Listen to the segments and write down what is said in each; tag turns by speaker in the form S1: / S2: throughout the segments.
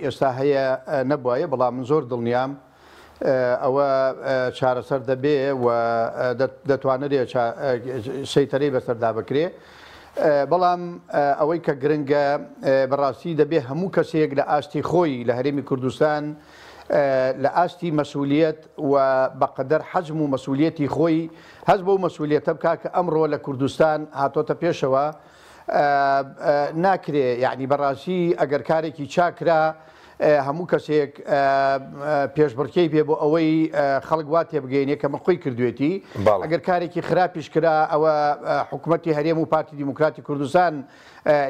S1: ئێستا هەیە نەبووایە، بەڵام من زۆر دڵنیام ئەوە چارەسەر دەبێ و دەتوانێت سەیتەرەی بەسەردا بکرێ. بەڵام ئەوەی کە گرنگە بەڕاستی دەبێ هەموو کەسێک لە ئاستی خۆی لە هەرێمی کوردستان لە ئاستی مەسئولیەت و بەقەدەر حەجم و مەسئولیەتی خۆی هەست بۆ مەسئولیەتە بکا کە ئەمڕۆ لە کوردستان هاتۆتە پێشەوە. ناکرێ یعنی بەڕاستی ئەگەر کارێکی چاکرا هەموو کەسێک پێشبڕکەی پێ بۆ ئەوەی خەڵک وا تێبگەینێ کە مەخۆی کردوێتی. ئەگەر کارێکی خراپیش کرا ئەوە حکوومەتی هەرێم و پارتی دیموکراتی کوردستان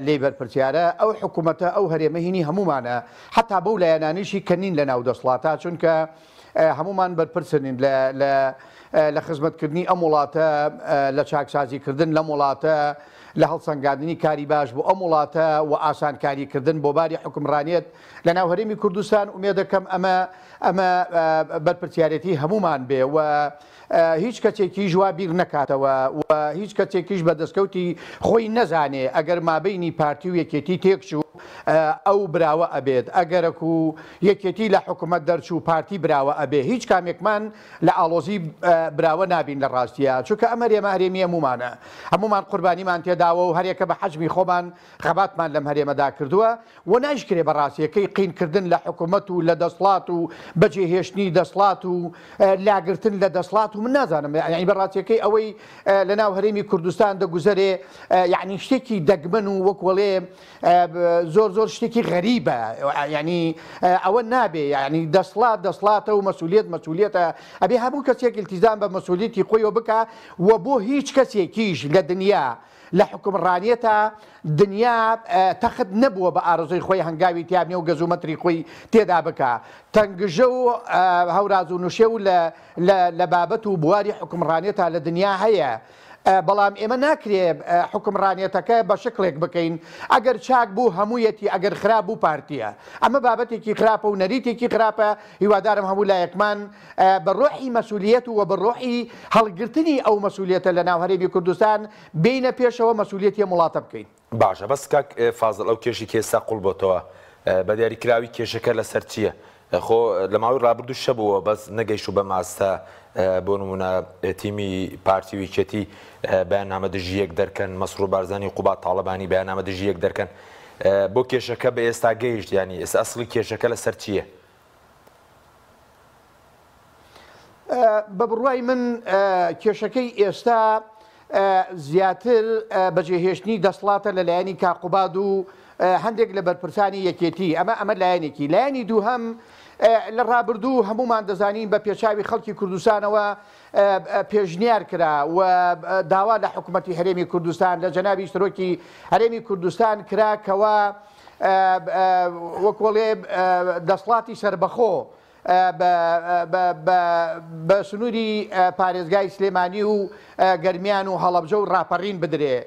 S1: لێ بەرپرسیارە، ئەو حکوومەتە ئەو هەرێمە هینی هەمومانە، حتا بەو لایەنانیشی کە نین لە ناو دەسڵاتە، چونکە هەمومان بەرپرسنین لە خزمەتکردنی ئەم وڵاتە، لە چاکسازیکردن لەم وڵاتە، لە هەڵسەنگاندنی کاری باش بۆ ئەم وڵاتە و ئاسانکاریکردن بۆ باری حکومڕانیت لە ناو هەرێمی کوردستان. ئومێ دەکەم ئەمە بەرپرسیارەتی هەمومان بێ و هیچ کەسێکی ژوا بیر نەکاتەوە و هیچ کەسێکیش بە دەستکەوتی خۆی نەزانێ ئەگەر مابینی پارتی و یەکێتی تێکچوو ئەو براوە ئەبێت، ئەگەرەک و یەکێتی لە حکوومەت دەرچوو پارتی براوە ئەبێ، هیچ کامێکمان لە ئاڵۆزی براوە نابین لە ڕاستیە، چونکە ئەمە هەرێمی هەمومانە، هەمومان قوربانیمان تێداوە و هەرێکە بە حەجمی خۆمان خەباتمان لەم هەرێمەدا کردووە و نایشکرێ بەڕاستیەکەی قینکردن لە حکوومەت و لە دەسڵات و بەجێهێشتنی دەسڵات و لاگرتن لە دەسڵات و من نازانم یعنی بەڕاستیەکەی ئەوەی لە ناو هەرێمی کوردستان دەگوزەرێ یعنی شتێکی دەگمەن و وەکوەڵێ زۆر شتێکی غەریبە، یعنی ئەوە نابێ، یعنی دەسڵاتە و مەسئولیەتە، ئەبێ هەموو کەسێک التیزام بە مەسئولیەتی خۆیەوە بکە و بۆ هیچ کەسێکیش لە دنیا لە حکومڕانیەتە دنیا تەخت نەبووە بە ئارزوی خۆی هەنگاوی تیابنێ و گەزومەتری خۆی تێدا بکە. تەنگژە و هەوراز و نوشێ و لە بابەت و بواری حکومڕانیەتە لە دنیا هەیە، بەڵام ئێمە ناکرێ حکومڕانیەتەکە بە شکلێک بکەین ئەگەر چاک بوو هەموویەتی، ئەگەر خراپ بوو پارتیە. ئەمە بابەتێکی خراپە و نەریتێکی خراپە. هیوادارم هەموو لایەکمان بە ڕۆحی مەسئولیەت و بە ڕۆحی هەڵگرتنی ئەو مەسئولیەتە لە ناو هەرێمی کوردستان بینە پێشەوە مەسئولیەتی وڵاتە بکەین.
S2: باشە، بەس کاک فازڵ ئەو کێشی کێستا قوڵ بۆتەوە بە دیاریکراوی کێشەکە لەسەر چییە؟ خۆ لە ماوەی ڕابردوو شەبەوە بەس نەگەیشت و بە ماستە بۆ نمونە تیمی پارتی و یەکێتی بەیاننامە دژیەک دەرکەن، مەسرور بارزانی قوبات تاڵەبانی بەیاننامە دژیەک دەرکەن، بۆ کێشەکە بە ئێستا گەیشت، ینی ئێستا ئەسڵی کێشەکە لەسەر چییە؟
S1: بە بڕوای من کێشەکەی ئێستا زیاتر بەجێهێشتنی دەسڵاتە لەلایەنی کاقوباد و هەندێک لە بەرپرسانی یەکێتی، ئەمە لایەنێکی. لایەنی دووهەم لە ڕابردوو هەمومان دەزانین بە پێچاوی خەڵکی کوردستانەوە پێشنیار کرا و داوا لە حکوومەتی هەرێمی کوردستان لە جەنابی سەرۆکی هەرێمی کوردستان کرا کەوە وەکوەڵێ دەسڵاتی سربەخۆ بە سنووری پارێزگای سلێمانی و گەرمیان و هەڵەبجە و ڕاپەڕین بدرێ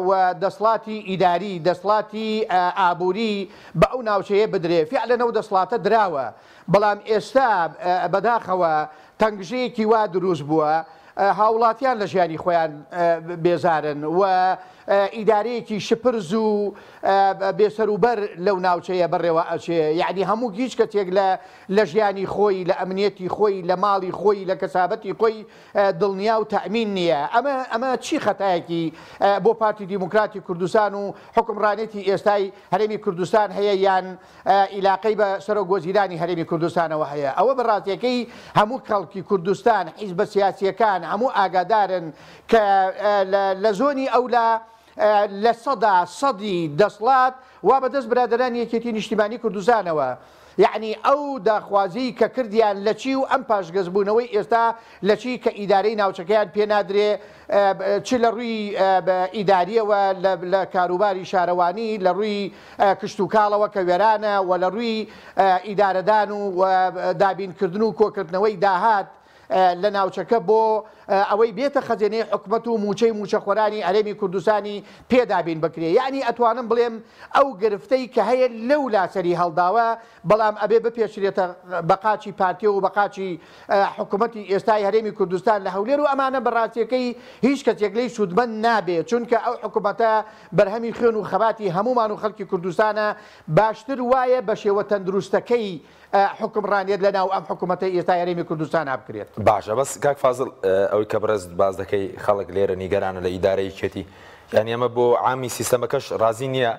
S1: و دەسڵاتی ئیداری، دەسڵاتی ئابووری بە ئەو ناوچەیە بدرێ. فعلەن ئەو دەسڵاتە دراوە، بەڵام ئێستا بەداخەوە تەنگژەیەکی وا دروست بووە، هاوڵاتیان لە ژیانی خۆیان بێزارن و ئیدارەیەکی شپرز و بێسەروبەر لەو ناوچەیە بەڕێوە ئەچێ، یعنی هەموو هیچ کەسێک لە ژیانی خۆی، لە ئەمنیەتی خۆی، لە ماڵی خۆی، لە کەسابەتی خۆی دڵنیا و تەئمین نییە. ئەمە چی خەتایەکی بۆ پارتی دیموکراتی کوردستان و حکومڕانێتی ئێستای هەرێمی کوردستان هەیە یان عیلاقەی بە سەرۆکوەزیرانی هەرێمی کوردستانەوە هەیە؟ ئەوە بەڕاستیەکەی هەموو خەڵکی کوردستان، حیزبە سیاسیەکان هەموو ئاگادارن کە لە زۆنی ئەولا لە سەدی دەسڵات وا بەدەست برادرانی یەکێتی نیشتیمانی کوردستانەوە، یعنی ئەو داخوازی کە کردیان لە چی و ئەم پاشگەزبوونەوەی ئێستا لە چی کە ئیدارەی ناوچەکەیان پێ نادرێ، چ لە ڕووی ئیداریەوە لە کاروباری شارەوانی، لە ڕووی کشت و کاڵەوە کە وێرانە و لە ڕووی ئیدارەدان و دابینکردن و کۆکردنەوەی داهات لە ناوچەکە بۆ ئەوەی بێتە خەزێنەی حکومەت و موچەی موچەخۆرانی هەرێمی کوردستانی پێدابین بکرێ. یعنی ئەتوانم بڵێم ئەو گرفتەی کە هەیە لەو لاسەری هەڵداوە، بەڵام ئەبێ بپێشرێتە بەقاچی پارتیە و بەقاچی حکوومەتی ئێستای هەرێمی کوردستان لە هەولێر و ئەمانە بەڕاستیەکەی هیچ کەسێک لەی سوودمەند نابێت، چونکە ئەو حکوومەتە بەرهەمی خوێن و خەباتی هەمومان و خەڵکی کوردستانە باشتر وایە بە شێوە تەندروستەکەی حکمڕانیت لە ناو ئەم حکوومەتەی ئێستا هەرێمی کوردستان بکرێت.
S2: باشە، بەس کاک فازڵ ئەوەی کە بەرز باز دەکەی خەڵک لێرە نیگەرانە لە ئیدارەی کێتی، یعنی ئەمە بۆ عامی سیستەمەکەش رازی نییە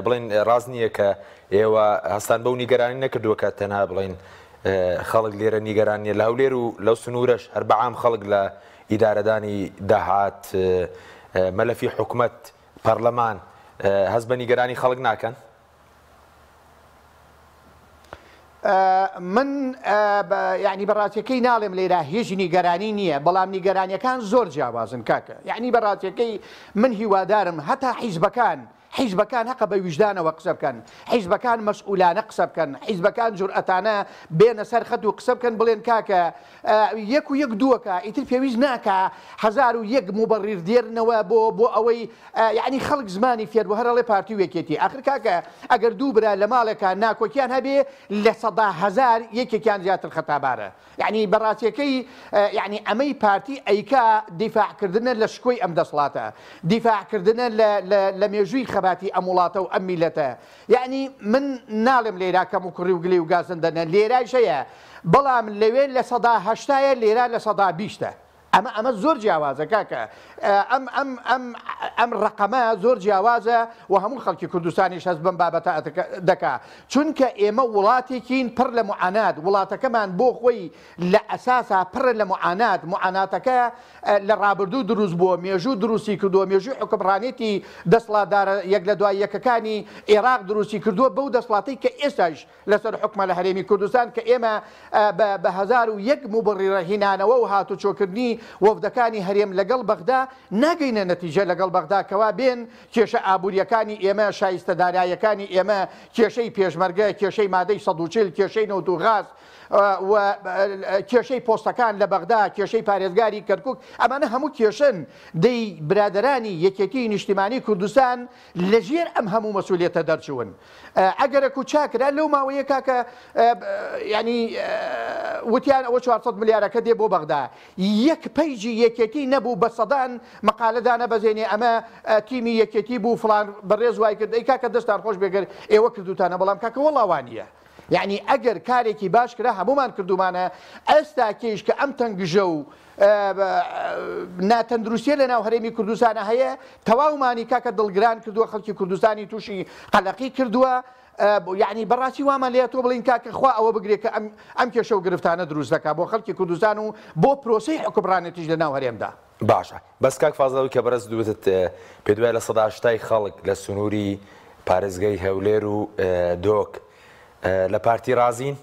S2: بڵێن ڕاز نییە کە ئێوە هەستان بەو نیگەرانی نەکردووە کە تەنها بڵێن خەڵک لێرە نیگەرانیە لە هەولێر و لەو سنوورەش هەر بە عام خەڵک لە ئیدارەدانی داهات مەلەفی حکومەت پەرلەمان هەست بە نیگەرانی خەڵک ناکەن؟
S1: من یعنی بەڕاتیەکەی ناڵێم لێرە هیچ نیگەرانی نییە، بەڵام نیگەرانیەکان زۆر جیاوازن کاکە. یعنی بەڕاتیەکەی من هیوادارم هەتا حیزبەکان هەقە بە ویژدانەوە قسە بکەن، حیزبەکان مەسئولانە قسە بکەن، حیزبەکان جورئەتانە بێنە سەر خەت و قسە بکەن، بڵێن کاکە یەک و یەک دووەکە، ئیتر پێویست ناکە 1001 مبەڕیر دێرنەوە بۆ ئەوەی یعنی خەڵک زمانی فێر بۆ هەرڵێ پارتی و یەکێتی. ئاخر کاکە ئەگەر دوو برا لە ماڵێکە ناکۆکیان هەبێ لە 100,000 یەکێکیان زیاتر خەتابارە. یعنی بەڕاستیەکەی یعنی ئەمەی پارتی ئەیکا دیفاعکردنە لە شکۆی ئەم دەسڵاتە، دیفاعکردنە لە مێژووی خەباتی ئەم وڵاتە و ئەم میلەتە. یعنی من ناڵێم لێرا کەم و کوڕی و گلەی و گازندەنە لێرای شەیە، بەڵام لەوێ لە 180 لێرا لە 120. ئەمە زۆر جیاوازە کاکە، ئەم ڕقەمە زۆر جیاوازە و هەموو خەڵکی کوردستانیش هەست بەم بابەتە دەکا، چونکە ئێمە وڵاتێکین پڕ لە معانات، وڵاتەکەمان بۆ خۆی لە ئەساسا پڕ لە معاناتەکە لە ڕابردوو دروست بووە، مێژوو دروستی کردووە، مێژووی حکمڕانێتی دەسڵاتدارە یەک لە دوای یەکەکانی عێراق دروستی کردووە بەو دەسڵاتی کە ئێستاش لەسەر حکمە لە هەرێمی کوردستان، کە ئێمە بە 1001 مبڕیرە هینانەوە و هاتوچۆکردنی وەفدەکانی هەرێم لەگەڵ بەغدا ناگەینە نەتیجە لەگەڵ بەغدا کەوا بێن کێشە ئابوووریەکانی ئێمە، شایستەدارایەکانی ئێمە، کێشەی پێشمەرگە، کێشەی مادەی 140، کێشەی نەوت و غاز و کێشەی پۆستەکان لە بەغدا، کێشەی پارێزگاری کەرکووک، ئەمانە هەموو کێشن دەی برادرانی یەکێتی نیشتیمانی کوردستان لەژێر ئەم هەموو مەسئولیەتە دەرچوون. ئەگەرە و چاکرا لەو ماوەیە کاکە ینی وتیان ئەوە 400 ملیارەکە دێ بۆ بەغدا، یەک پەیجی یەکێتی نەبوو بە سەدان مەقالەدانە بەزێنێ ئەمە تیمی یەکێتی بوو فڵان بەڕێز وای کرد، ئەی کاکە دەستان خۆش بێگەر ئێوە کردوتانە، بەڵام کاکە وەڵاوانیە. یعنی ئەگەر کارێکی باش کرا هەمومان کردومانە، ئەستا کێش کە ئەم تەنگژە و ناتەندروستیە لە ناو هەرێمی کوردستانە هەیە، تەواومانی کاکە دڵگران کردووە، خەڵکی کوردستانی تووشی قەلەقی کردووە. یعنی بەڕاستی وامان لێ تۆ بڵین کاکە خوا ئەوە بگرێت کە ئەم کێشە و گرفتانە دروست دەکات بۆ خەڵکی کوردستان و بۆ پرۆسەی حکمڕانێتیش لە ناو هەرێمدا.
S2: باشە، بەس کاک فازڵەوەی کە بەرز دووتت پێ دوای لە 180 خەڵک لە سنووری پارێزگای هەولێر و دۆک لە پارتی رازین،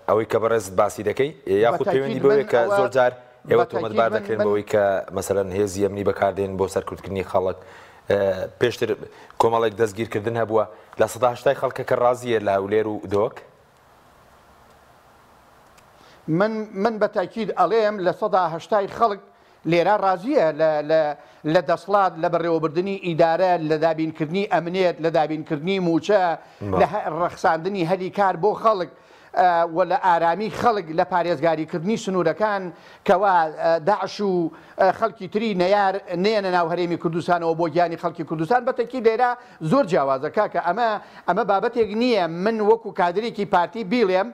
S2: ئەوەی کە بەڕێز باسی دەکەی یاخود پەیوەندی بەوەیە کە زۆر جار ئێوە تۆمەتبار دەکرێن بەوەی کە مەسەلەن هێزی ئەمنی بەکاردێن بۆ سەرکوتکردنی خەڵک، پێشتر کۆمەڵێک دەستگیرکردن هەبووە، لە 180 خەڵکەکە ڕازیە لە هەولێر و دۆک؟
S1: من بە تاکید ئەڵێم لە 180 خەڵک لێرە ڕازیە لە دەسڵات، لە بەڕێوەبردننی ئیدارە، لە دابینکردنی ئەمنێت، لە دابینکردنی موچە، لە ڕەخساندنی هەلی کار بۆ خەڵک و لە ئارامی خەڵک، لە پارێزگاریکردنی سنوورەکان کەوا داعش و خەڵکی تری نەیار نێنە ناو هەرێمی کوردستانەوە بۆ گیانی خەڵکی کوردستان. بەتەکی لێرە زۆر جیاوازە کاکە، ئەمە بابەتێک نییە من وەکو کادرێکی پارتی بیڵێم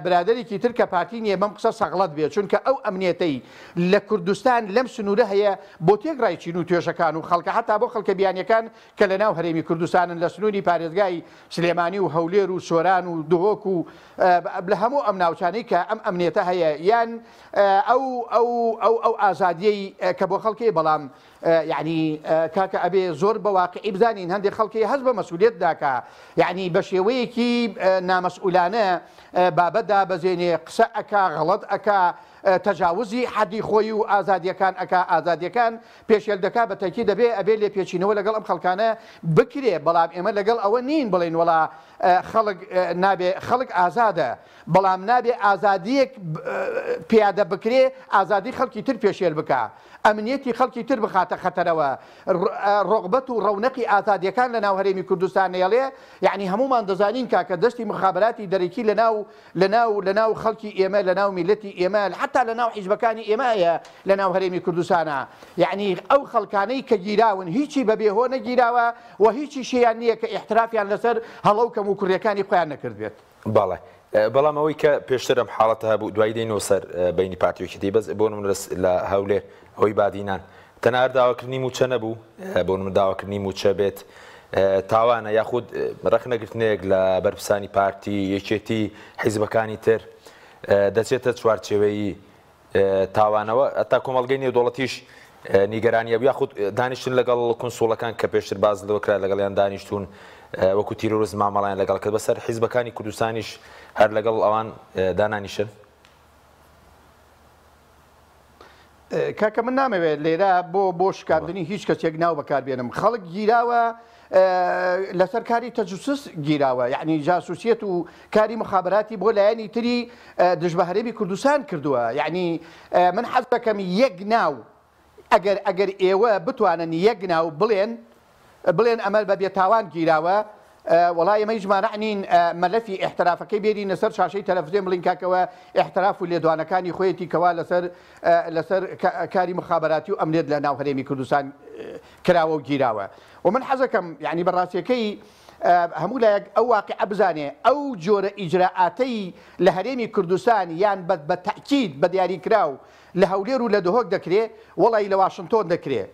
S1: برادێکی تر کە پارتی نییە بەم قسە سەغڵەت بێت، چونکە ئەو ئەمنیەتەی لە کوردستان لەم سنوورە هەیە بۆ تێکڕای چین و توێژەکان و خەڵکە هەتا بۆ خەڵکە بیانیەکان کە لە ناو هەرێمی کوردستانن، لە سنووری پارێزگای سلێمانی و هەولێر و سۆران و دۆک و لە هەموو ئەم ناوچانەی کە ئەم ئەمنیەتە هەیە، یان ئەو ئازادیەی کە بۆ خەڵکی، بەڵام یعنی کاکە ئەبێ زۆر بە واقعی بزانین هەندێک خەڵکی هەست بە مەسئولیت داکا، یعنی بە شێوەیەکی نامەسئولانە بابەتدا بەزێنێ قسە ئەکا، غەڵەت ئەکا، تەجاوزی حەدی خۆی و ئازادیەکان ئەکا ئازادیەکان پێشێل دەکا بە تەکی ئەبێ لێ پێچینەوە لەگەڵ ئەم خەڵکانە بکرێ بەڵام ئێمە لەگەڵ ئەوە نین بڵێن وڵا خەڵک ئازادە بەڵام نابێ ئازادیەک پیادە بکرێ ئازادی خەڵکی تر پێشێل بکە ئەمنیەتی خەڵکی تر بخاتە خەتەرەوە ڕۆغبەت و ڕەونەقی ئازادیەکان لە ناو هەرێمی کوردستان نێڵێ یعنی هەمومان دەزانین کاکە دەستی مخابراتی دەرەکی لە ناو خەڵکی ئێمە لە ناو میلەتی ئێمە حتا لە ناو حیزبەکانی ئێمەیە لە ناو هەرێمی کوردستانە یعنی ئەو خەڵکانەی کە گیراون هیچی بەبێهۆ نەگیراوە و هیچی شیان نییە کە ئیحترافیان لەسەر هەڵەوکەم و کوڕیەکانی خۆیان نەکرد بێت.
S2: باڵێ بەڵام ئەوەی کە پێشتر ئەم حاڵەتە هەبوو دوای دێنەوە سەر بینی پارتیۆکیتی بەس بۆ من لە هەولێر ئەوەی بادینان تەنار داواکردنی موچە نەبوو بۆ من داواکردنی موچە بێت تاوانە یاخود ڕەخ نەگرتنێک لە بەرپرسانی پارتی یەکێتی حیزبەکانی تر دەچێتە چوارچێوەی تاوانەوە ئەتا کۆمەڵگەی نێودوڵەتیش نیگەرانیە یاخود دانیشتن لەگەڵ کونسوڵەکان کە پێشتر باز لەوەکرا لەگەڵیان دانیشتون وەکو تیرۆریزم مامەڵیان لەگەڵ کە بەسەر حیزبەکانی کوردستانیش هەر لەگەڵ ئەوان دانانیشن.
S1: کاکە من نامەوێت لێرە بۆ شکاردنی هیچ کەسێک ناو بەکاربێنم خەڵک گیراوە لەسەر کاری تەجوسس گیراوە یعنی جاسوسیەت و کاری مخابراتی بۆ لایەنی تری دژ بە هەرێمی کوردستان کردووە یعنی من حەز دەکەم یەک ناو ئەگەر ئێوە بتوانن یەک ناو بڵێن ئەمە بە بێتاوان گیراوە وڵای ئەمە ژمانعنین مەلەفی احترافەکەی بێرینە سەر شاشەی تەلەڤیزیۆن بڵین کاکەوە احتراف و لێدوانەکانی خۆیەتی کەوا لەسەر کاری مخابراتی و ئەمنیەت لە ناو هەرێمی کوردستان کراوە و گیراوە و من حەزەکەم یعنی بەڕاستیەکەی هەموو لایەک ئەو واقعە بزانێ ئەو جۆرە ئیجراعاتەی لە هەرێمی کوردستان یان بە تەئکید بە دیاریکراو لە هەولێر و لە دهۆک دەکرێت وڵی لە واشنتۆن دەکرێت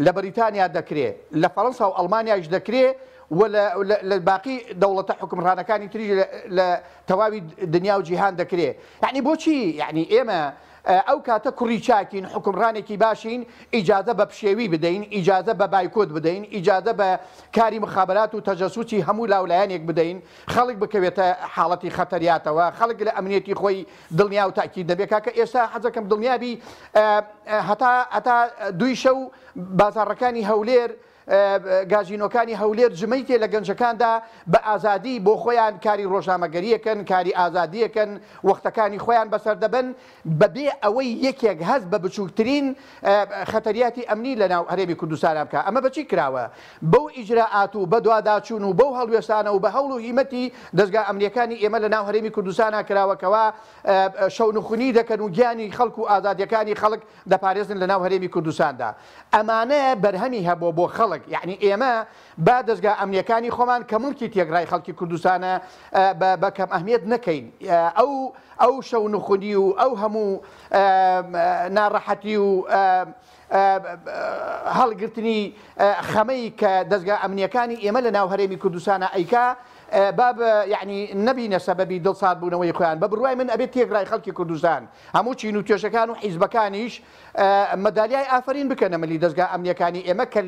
S1: لە بەریتانیا دەکرێت لە فەڕەنسا و ئەڵمانیاش دەکرێت لە باقی دەوڵەتە حکومڕانەکانی تری لە تەواوی دنیا و جیهان دەکرێت یعنی بۆچی یعنی ئێمە ئەو کاتە کوڕی چاکین حکومڕانێکی باشین ئیجازە بە پشێوی بدەین ئیجازە بە بایکۆت بدەین ئیجازە بە کاری مخابرات و تەجەسوسی هەموو لاولایەنێک بدەین خەڵک بکەوێتە حاڵەتی خەتەریاتەوە خەڵک لە ئەمنیەتی خۆی دڵنیا و تاکید دەبێت کاکە ئێستا حەزەکەم دڵنیابی هەتا دوی شەو بازاڕەکانی هەولێر گازینۆکانی هەولێر جمەی تێ لە گەنجەکاندا بە ئازادی بۆ خۆیان کاری ڕۆژنامەگەریەکەن کاری ئازادیەکەن وەختەکانی خۆیان بەسەر دەبن بەبێ ئەوەی یەکێک هەست بە بچووکترین خەتەریاتی ئەمنی لە ناو هەرێمی کوردستان بکە ئەمە بەچی کراوە بەو ئیجراعات و بە دوواداچوون و بەو هەڵوێستانە و بە هەوڵ و هیمەتی دەستگا ئەمنیەکانی ئێمە لە ناو هەرێمی کوردستانە کراوەکەوە شەونخونی دەکەن و گیانی خەڵک و ئازادیەکانی خەڵک دەپارێزن لە ناو هەرێمی کوردستاندا ئەمانە بەرهەمی هەبوو بۆ خەڵک یعنی ئێمە با دەستگا ئەمنیەکانی خۆمان کە ممکی تێگڕای خەڵکی کوردستانە بە کەم ئەهمیەت نەکەین ئەو شەونخونی و ئەو هەموو ناڕەحەتی و هەڵگرتنی خەمەی کە دەستگا ئەمنیەکانی ئێمە لە ناو هەرێمی کوردستانە ئەیکا باب یعنی نەبینە سەبەبی دڵسات بوونەوەی خۆیان بە بڕوای من ئەبێت تێگڕای خەڵکی کوردستان هەموو چین و توێشەکان و حیزبەکانیش مەدالیای ئافرین بکەنە مەلی دەستگا ئەمنیەکانی ئێمە کە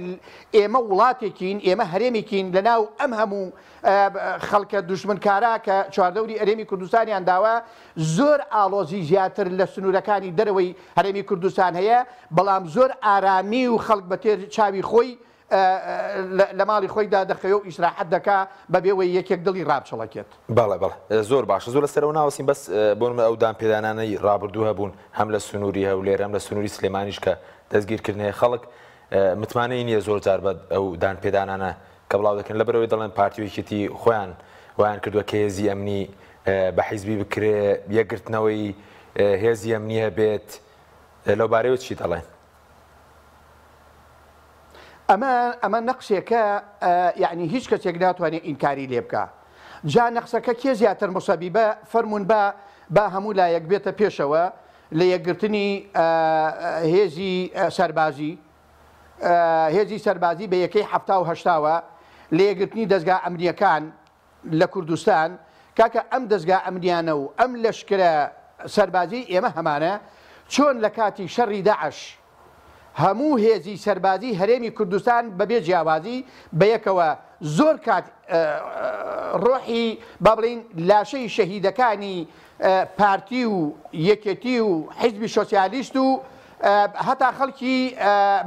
S1: ئێمە وڵاتێکین ئێمە هەرێمێکین لە ناو ئەم هەموو خەڵکە دوژمنکارا کە چواردەوری هەرێمی کوردستانیان داوە زۆر ئاڵۆزی زیاتر لە سنوورەکانی دەرەوەی هەرێمی کوردستان هەیە بەڵام زۆر ئارامی و خەڵک بە تێر چاوی خۆی لە ماڵی خۆیدا دەخەوێ و ئیسراحەت دەکا بەبێەوەی یەکێک دڵی ڕابچەڵەکێت.
S2: بەڵێ زۆر باشە زۆر لەسەرەوە ناوەسین بەس بۆ ئەو دامپێدانانەی ڕابردوو هەبوون هەم لە سنووری هەولێر هەم لە سنووری سلێمانیش کە دەستگیرکردنەوەی خەڵک متمانەی نییە زۆر جار بە ئەو دانپێدانانە کە بڵاو دەکەن لەبەرەوەی دەڵێن پارتیۆکیتی خۆیان ویان کردووە کە هێزی ئەمنی بە حیزبی بکرێ یەکگرتنەوەی هێزی ئەمنی هەبێت لەوبارەیەوە چی دەڵێن؟
S1: ئەمە نەقسێکە یعنی هیچ کەسێک ناتوانێت ئینکاری لێ بکە جا نەقسەکە کێ زیاتر مصەبیبە فەرمونون بە هەموو لایەک بێتە پێشەوە لە یەکگرتنی هێزی سەربازی بە یەکەی هەفتا و هەشتاوە لە یەکگرتنی دەستگا ئەمنیەکان لە کوردستان کاکە ئەم دەستگا ئەمنیانە و ئەم لەشکرە سەربازی ئێمە هەمانە چۆن لە کاتی شەڕی داعش هەموو هێزی سەربازی هەرێمی کوردستان بەبێ جیاوازی بە یەکەوە زۆر کات ڕۆحی با بڵین لاشەی شەهیدەکانی پارتی و یەکێتی و حیزبی سۆسیالیست و هەتا خەڵکی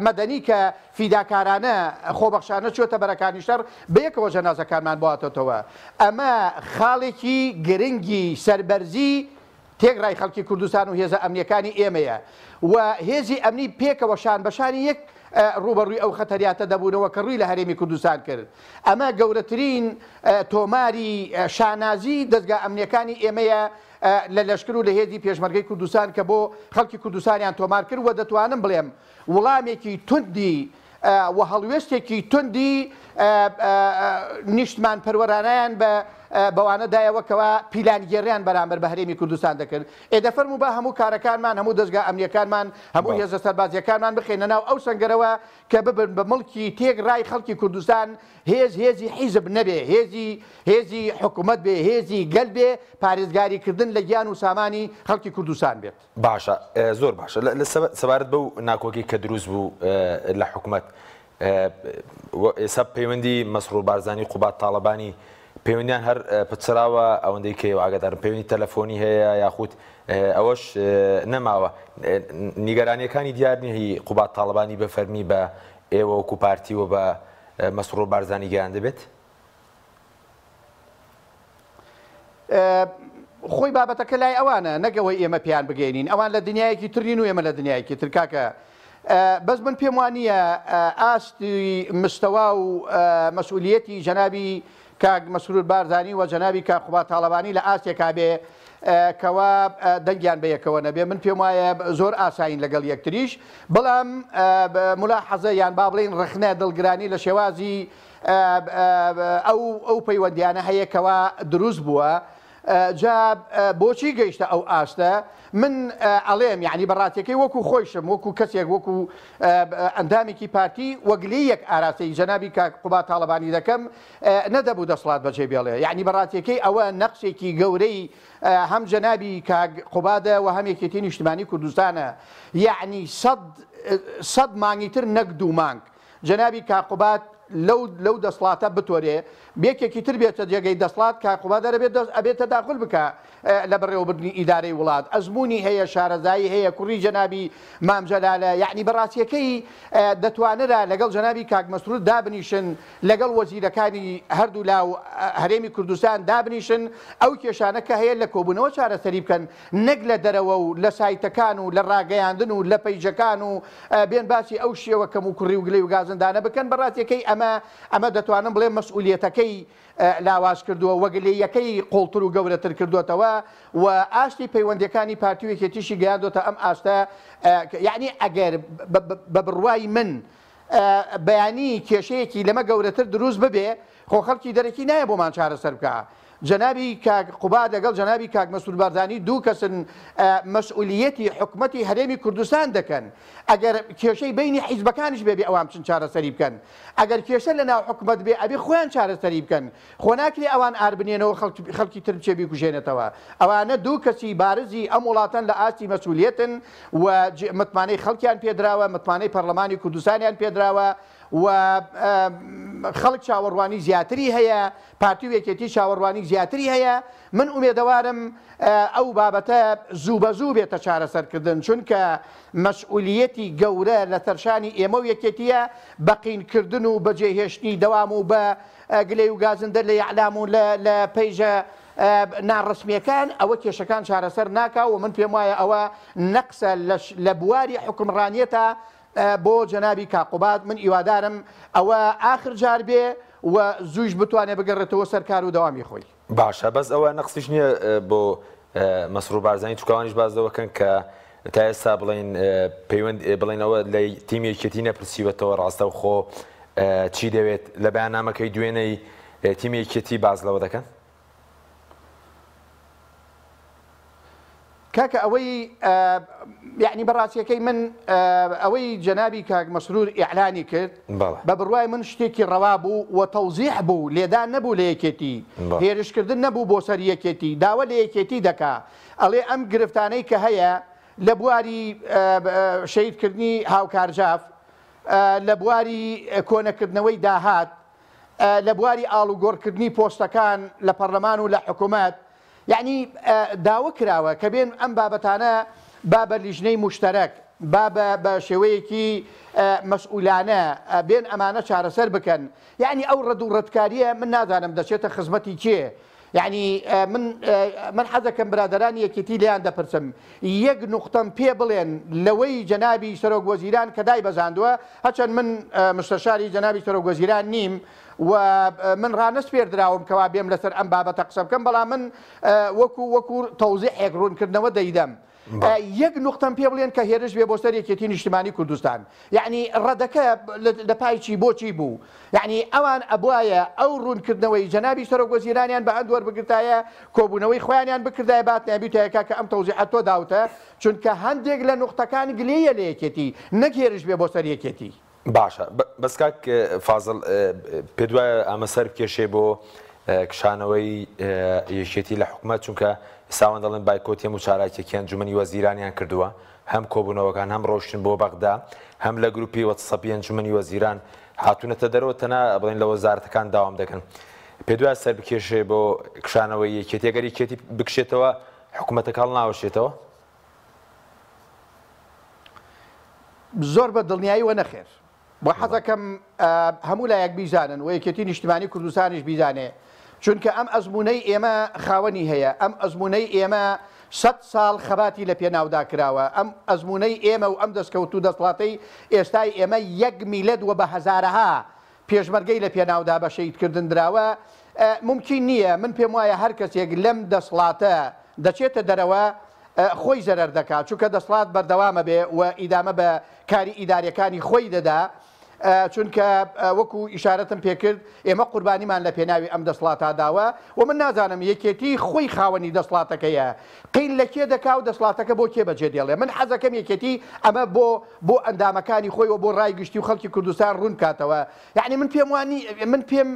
S1: مەدەنی کە فیداکارانە خۆبەخشانە چۆتە بەرەکانی شەڕ بەیەکەوە جەنازەکانمان بواتەوە. ئەمە خاڵێکی گرنگی سەربەرزی تێگڕای خەڵکی کوردستان و هێزە ئەمنیەکانی ئێمەیە و هێزی ئەمنی پێکەوە شان بەشانی یەک ڕوبەڕووی ئەو خەتەریاتە دەبوونەوە کە ڕووی لە هەرێمی کوردستان کرد. ئەمە گەورەترین تۆماری شانازی دەستگا ئەمنیەکانی ئێمەیە لە لەشکر و لە هێزی پێشمەرگەی کوردستان کە بۆ خەڵکی کوردستانیان تۆمار کرد و دەتوانم بڵێم وەڵامێکی توندی و هەڵوێستێکی توندی نیشتمان پەروەرانیان بەوانە دایەوەکەوە پیلانگێڕیان بەرامبەر بە هەرێمی کوردستان دەکرد. ئێدەفەرموو بە هەموو کارەکانمان هەموو دەستگا ئەمنیەکانمان هەموو هێزە سەربازیەکانمان بخێنە ناو ئەو سەنگەرەوە کە ببن بە مڵکی تێگڕای خەڵکی کوردستان هێزی حیزب نەبێ، هێزی حکوومەت بێ، هێزی گەل بێ، پارێزگاریکردن لە گیان و سامانی خەڵکی کوردستان بێت.
S2: باشە، زۆر باشە. لە سەبارەت بەو ناکۆکی کە دروست بوو لە حکوومەت ئێستا پەیوەندی مەسرور بارزانی قوبات تاڵەبانی پەیوەندیان هەر پچراوە ئەوەندەی کە ئاگادارم پەیوەندی تەلەفۆنی هەیە یاخود ئەوەش نەماوە. نیگەرانیەکانی دیار نیە هی قوبات تاڵەبانی بەفەرمی بە ئێوە وەکو پارتیوە بە مەسرور بارزانی گەیان دەبێت؟
S1: خۆی بابەتەکە لای ئەوانە نەگەوەی ئێمە پێیان بگەینین، ئەوان لە دنیایەکی ترین و ئێمە لە دنیایەکی تر. کاکە بەس من پێم وانە ئاستی مستەوا و مەسئولیەتی جەنابی کاک مەسرور بارزانی و جەنابی کاک قوبات تاڵەبانی لە ئاستێکا بێ کەوا دەنگیان بەیەکەوە نەبێ. من پێم وایە زۆر ئاساین لەگەڵ یەکتریش، بەڵام ملاحەزە یان با بڵێن ڕخنە دڵگرانی لە شێوازی ئەو پەیوەندیانە هەیە کەوا دروست بووە. جا بۆچی گەیشتە ئەو ئاستە؟ من ئەڵێم یعنی بەڕاتیەکەی وەکو خۆشم وەکو کەسێک وەکو ئەندامێکی پارتی وەگلی یەک ئاراستەی جەنابی کاک قوبات تاڵەبانی دەکەم نەدەبوو دەسڵات بەجێ بێڵێ. یعنی بەڕاتیەکەی ئەوە نەقسێکی گەورەی هەم جەنابی کاک قوبادە و هەم یەکێتی نیشتمانی کوردستانە. یعنی سەد مانگیتر نەک دوو مانگ جەنابی کاک قوبات لەو دەسڵاتە بتۆرێ بێکێکی تر بێتە جێگەی دەسڵات کاک قوبات دەبێت ئەبێتە داخل بکە لە بەڕێوەبردنی ئیدارەی وڵات. ئەزمموی هەیە، شارەزایی هەیە، کوڕی جەنابی مامجەلالە. یعنی بەڕاستیەکەی دەتوانرا لەگەڵ جەنابی کاک مەسرور دابنیشن، لەگەڵ وەزیرەکانی هەردوو لاو هەرێمی کوردستان دابنیشن، ئەو کێشانە کە هەیە لە کۆبوونەوە چارەسەری بکەن، نەک لە دەرەوە و لە سایتەکان و لە ڕاگەیاندن و لە پەیجەکان و بێن باسی ئەو شێوە کەم و کوڕی و گلەی و گازندانە بکەن. بەڕاستیەکەی ئەمە دەتوانم بڵێم مەسئولیەتەکەی لاواز کردووە، وەگلەیەکەی قوڵتر و گەورەتر کردوێتەوە و ئاشتی پەیوەندیەکانی پارتی و یەکێتیشی گەیاندۆتە ئەم ئاستە. یعنی ئەگەر بە بڕوای من بەیانی کێشەیەکی لەمە گەورەتر دروست ببێ، خۆ خەڵکی دەرەکی نایە بۆمان چارەسەر بکە. جەنابی کاک قوبات لەگەڵ جەنابی کاک مەسرور بارزانی دوو کەسن مەسئولیەتی حکوومەتی هەرێمی کوردستان دەکەن. ئەگەر کێشەی بینی حیزبەکانیش بێ ئەوان بچن چارەسەری بکەن، ئەگەر کێشە لە ناو حکوومەت بێ ئەبێ خۆیان چارەسەری بکەن. خۆ ناکرێ ئەوان ئاربنێنەوە خەڵکی تر بچێ بیکوژێنێتەوە. ئەوانە دوو کەسی بارزی ئەم وڵاتەن لە ئاستی مەسئولیەتن و متمانەی خەڵکیان پێدراوە، متمانەی پەرلەمانی کوردستانیان پێدراوە و خەڵک چاوەڕوانی زیاتری هەیە، پارتی و یەکێتی چاوەڕوانی زیاتری هەیە. من ئومێدەوارم ئەو بابەتە زوو بە زوو بێتە چارەسەرکردن، چونکە مەسئولیەتی گەورە لە تەرشانی ئێمە و یەکێتیە بەقینکردن و بەجێهێشتنی دەوام و بە گلەی و گازندە لە یعلام و لە پەیژە ناڕسمیەکان ئەوە کێشەکان چارەسەر ناکا و من پێم وایە ئەوە نەقسە لە بواری حکومڕانیەتە بۆ جەنابی کاک قوبات. من ئیوادارم ئەوە ئاخر جار بێ و زووش بتوانێت بگەڕێتەوە سەرکار و دەوامی خۆی.
S2: باشە، بەس ئەوە نەقسیش نییە بۆ مەسرور بارزانی چکوانیش باز دەوەکەن کە تا ئێستا بڵین پەیوەند بڵینەوە لە تیمی یەکێتی نەپرسیوەتەوە ڕاستە و خۆ چی دەوێت لە بەیاننامەکەی دوێنەی تیمی یەکێتی باز لەوە دەکەن؟
S1: کاکە ئەوەی یعنی بەڕاستیەکەی من ئەوەی جەنابی کاک مەسرور ئیعلانی کرد بە بڕوای من شتێکی ڕەوا بوو و تەوزیح بوو، لێدان نەبوو لە یەکێتی، هێرشکردن نەبوو بۆ سەر یەکێتی، داوە لە یەکێتی دەکا. ئەڵێ ئەم گرفتانەی کە هەیە لە بواری شەیدکردنی هاوکارجاف، لە بواری کۆنەکردنەوەی داهات، لە بواری ئاڵوگۆڕکردنی پۆستەکان لە پەرلەمان و لە حکوومەت یعنی داوا کراوە کە بێن ئەم بابەتانە با بە لیژنەی مشتەرەک با بە شێوەیەکی مەسئولانە بێن ئەمانە چارەسەر بکەن یعنی ئەو ڕەد و ڕەتکاریە من نازانم دەچێتە خزمەتی کێ یعنی من حەزەکەم برادرانی یەکێتی لیان دەپرسم یەک نوقتەم پێ بڵێن لەوەی جەنابی سەرۆک وەزیران کە دای بەزاندووە هەچەند من مستەشاری جەنابی سەرۆک وەزیران نیم و من ڕانست پێردراوم کەوا بێم لەسەر ئەم بابەتە قسە بکەم بەڵام من وەکو تەوزیحێک ڕوونکردنەوە دەیدەم یەک نوقتەم پێ بڵێن کە هێرش بێ بۆ سەر یەکێتی نیشتیمانی کوردستان یعنی ڕەدەکە لە پایچی بۆچی بوو یعنی ئەوان ئەبوایە ئەو ڕوونکردنەوەی جەنابی سەرۆک وەزیرانیان بە هەند وەربگرتایە کۆبوونەوەی خۆیانیان بکردایە باتنیابیتەیەکە کە ئەم تەوزیحە تۆ داوتە چونکە هەندێک لە نوقتەکان گلەیە لە یەکێتی نەک هێرش بێ بۆ سەر یەکێتی
S2: باشە بەس کاک فازڵ پێ دوایە ئەمە سەر بکێشێ بۆ کشانەوەی یەکێتی لە حکوومەت چونکە ئێستاوان دەڵێن بایکۆتی هەموو چالاکێکی ئەنجومەنی وەزیرانیان کردووە هەم کۆبوونەوەکان هەم ڕۆشتن بۆ بەغدا هەم لە گروپی وەتسەپی ئەنجومەنی وەزیران هاتوونەتە دەرەوە تەنها بڵێن لە وەزارەتەکان داوام دەکەن پێ دوایە سەر بکێشێ بۆ کشانەوەی یەکێتی ئەگەر یەکێتی بکشێتەوە حکوومەتەکە هەڵناوەشێتەوە
S1: زۆر بە دڵنیاییوە نەخێر بۆ حەزەکەم هەموو لایەک بیزانن و یەکێتی نیشتیمانی کوردستانیش بیزانێ چونکە ئەم ئەزمونەی ئێمە خاوەنی هەیە ئەم ئەزمونەی ئێمە 100 ساڵ خەباتی لە پێناودا کراوە ئەم ئەزمونەی ئێمە و ئەم دەستکەوتو دەسڵاتەی ئێستای ئێمە یەک میلەد و بە هەزارەها پێشمەرگەی لە پێناودا بە شەیدکردن دراوە ممکن نییە من پێم وایە هەر کەسێک لەم دەسڵاتە دەچێتە دەرەوە خۆی زەرەر دەکات چونکە دەسڵات بەردەوامە بێ و ئیدامە بە کاری ئیداریەکانی خۆی دەدا چونکە وەکو ئیشارەتم پێکرد ئێمە قوربانیمان لە پێناوی ئەم دەسڵاتە داوە و من نازانم یەکێتی خۆی خاوەنی دەسڵاتەکەیە قیل لە کێ دەکا و دەسڵاتەکە بۆ کێ بەجێ دێڵێ من حەزەکەم یەکێتی ئەمە بۆ ئەندامەکانی خۆی و بۆ ڕای گشتی و خەڵکی کوردستان ڕوون کاتەوە یعنی من پێم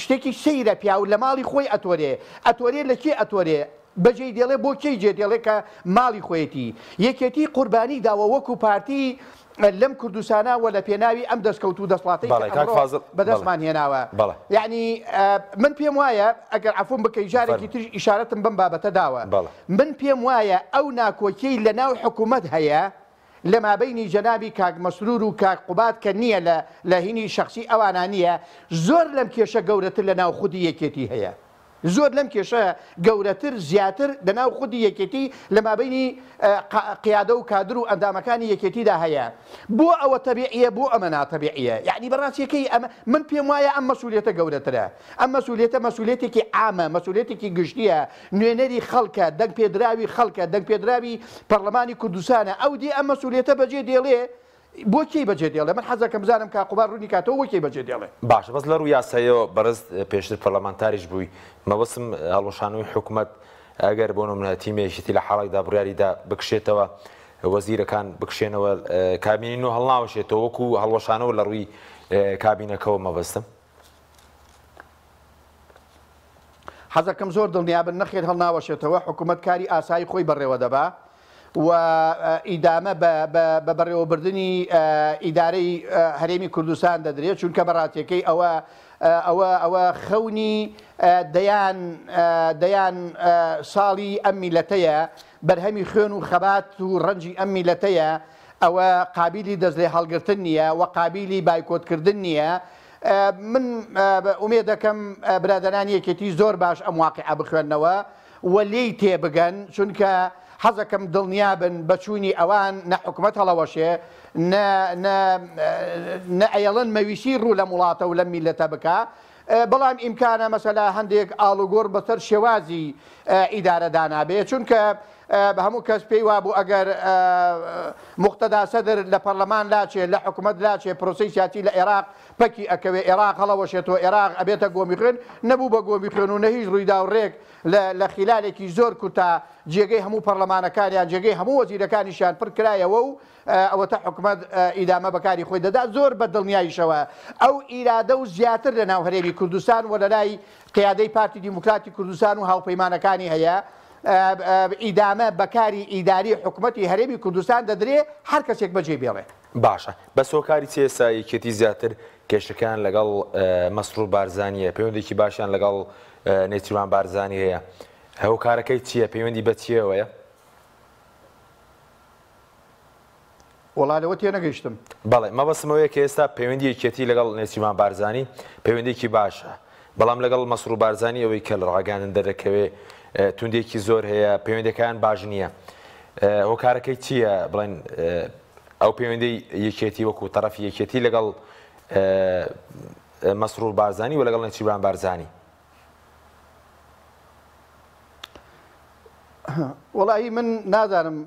S1: شتێکی سەیرە پیا و لە ماڵی خۆی ئەتۆرێ لە کێ ئەتۆرێ بەجێ دێڵێ بۆ کێی جێ دێڵێ کە ماڵی خۆیەتی یەکێتی قوربانی داوە وەکو پارتی لەم کوردستانە و لە پێناوی ئەم دەستکەوت و دەسڵاتی بەدەستمان هێناوە یعنی من پێم وایە ئەگەر عفوم بکەی جارێکی تر ئیشارەتم بەم بابەتە داوە من پێم وایە ئەو ناکۆکیی لە ناو حکوومەت هەیە لە مابەینی جەنابی کاک مەسرور و کاک قوبات کە نییە لە هینی شەخسی ئەوانە نییە زۆر لەم کێشە گەورەتر لە ناو خودی یەکێتی هەیە زۆر لەم کێشە گەورەتر زیاتر لەناو خودی یەکێتی لە مابەینی قیادە و کادر و ئەندامەکانی یەکێتیدا هەیە بۆ ئەوە تەبیعیە بۆ ئەمە ناتەبیعیە یعنی بەڕاستیەکەی ئەمە من پێم وایە ئەم مەسئولیەتە گەورەترە ئەم مەسئولیەتێکی عامە مەسئولیەتێکی گشتیە نوێنەری خەڵکە دەنگ پێدراوی خەڵکە دەنگ پێدراوی پەرلەمانی کوردستانە ئەو دی ئەم مەسئولیەتە بەجێ دێڵێ بۆ کێی بەجێ دێڵێ من حەزەکەم بزانم کا قوبار ڕوونی کاتەوە بۆ کێی بەجێ دێڵێ
S2: باشە بەس لە ڕووی یاساییەوە بەرز پێشتر پەرلەمانتاریش بووی مەبەستم هەڵوەشانەوەی حکوومەت ئەگەر بۆ نمونە تیمێکیتی لە حاڵێکدا بڕیاریدا بکشێتەوە وەزیرەکان بکشێنەوە کابینین و هەڵناوەشێتەوە وەکو هەڵوەشانەوە لە ڕووی کابینەکەەوە مەبەستم
S1: حەزەکەم زۆر دڵنیابن نەخێر هەڵناوەشێتەوە حکوومەت کاری ئاسایی خۆی بەڕێوە دەبا و ئیدامە بە بەڕێوەبردننی ئیدارەی هەرێمی کوردستان دەدرێت چونکە بەڕاتیەکەی ئەوە خەونی دەیان ساڵی ئەم میلەتەیە بەرهەمی خوێن و خەبات و ڕەنجی ئەم میلەتەیە ئەوە قابلی دەست لێ هەڵگرتن نییە و قابلی بایکۆتکردن نییە من ئومێ دەکەم برادرانی یەکێتی زۆر باش ئەم واقعە بخوێننەوە و لێی تێبگەن چونکە حەزەکەم دڵنیابن بەچوونی ئەوان نە حکوومەت هەڵەوەشێ نە ئەیەڵەن مەویسی ڕوو لە وڵاتە و لە میلەتە بکە بەڵام ئیمکانە مەسەلا هەندێک ئاڵوگۆڕ بەسەر شێوازی ئیدارەدا نابێت چونکە هەموو کەس پێی وابوو ئەگەر موقتەدا سەدر لە پەرلەمان لاچێ لە حکوومەت لاچێ پرۆسی سیاسی لە عێراق پەکی ئەکەوێ عێراق هەڵەوەشێتەوە عێراق ئەبێتە گۆمی خوێن نەبوو بە گۆمی خوێن و نە هیچ ڕوویدا و ڕێک لە خلالێکی زۆر کوتا جێگەی هەموو پەرلەمانەکانیان جێگەی هەموو وەزیرەکانیشیان پڕ کرایەوە و ئەوەتە حکوومەت ئیدامە بەکاری خۆی دەدا زۆر بە دڵنیاییشەوە ئەو ئیرادە و زیاتر لە ناو هەرێمی کوردستان و لە لای قیادەی پارتی دیموکراتی کوردستان و هاوپەیمانەکانی هەیە ئیدامە بەکاری ئیداری حکوومەتی هەرێمی کوردستان دەدرێ هەر کەسێک بەجێ بێڵێ.
S2: باشە بە سۆکاری چێسا یەکێتی زیاتر کێشەکان لەگەڵ مەسرور بارزانیە پەیوەندێکی باشیان لەگەڵ نێچیروان بارزانی هەیە هەوکارەکەی چییە پەیوەندی بە چیەوەیە؟
S1: وڵاتەوە تێ نەگەیشتم.
S2: بەڵێ مەبەستمەوەیە کە ئێستا پەیوەندی یەکێتی لەگەڵ نێچیروان بارزانی پەیوەندێکی باشە بەڵام لەگەڵ مەسرور بارزانی ئەوەی کە لە ڕاگەاندن دەرەکەوێ توندێکی زۆر هەیە پەیوەندەکان باش نییە هۆکارەکەی چییە بڵێن ئەو پەیوەندی یەکێتی وەکو تەرەفی یەکێتی لەگەڵ مەسرور بارزانی و لەگەڵ نێچیروان بارزانی؟
S1: وەڵاهی من نازانم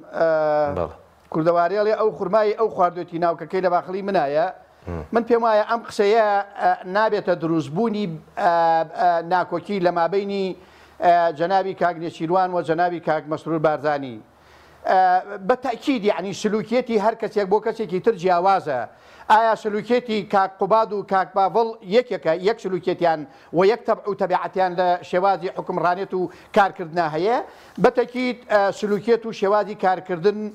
S1: کوردەوارێڵێ ئەو خورمایی ئەو خواردوێتی ناوکەکەی لە باخەڵی منایە من پێم وایە ئەم قسەیە نابێتە دروستبوونی ناکۆکی لە مابەینی جەنابی کاک نێچیروان و جەنابی کاک مەسرور بارزانی بە تاکید یعنی سلوکێتی هەر کەسێک بۆ کەسێکی تر جیاوازە ئایا سلوکێتی کاک قوباد و کاک باڤڵ یەکێکە یەک سلوکێتیان و یەک تەبع و تەبیعەتیان لە شێوازی حکمڕانێت و کارکردنا هەیە بە تاکید سلوکێت و شێوازی کارکردن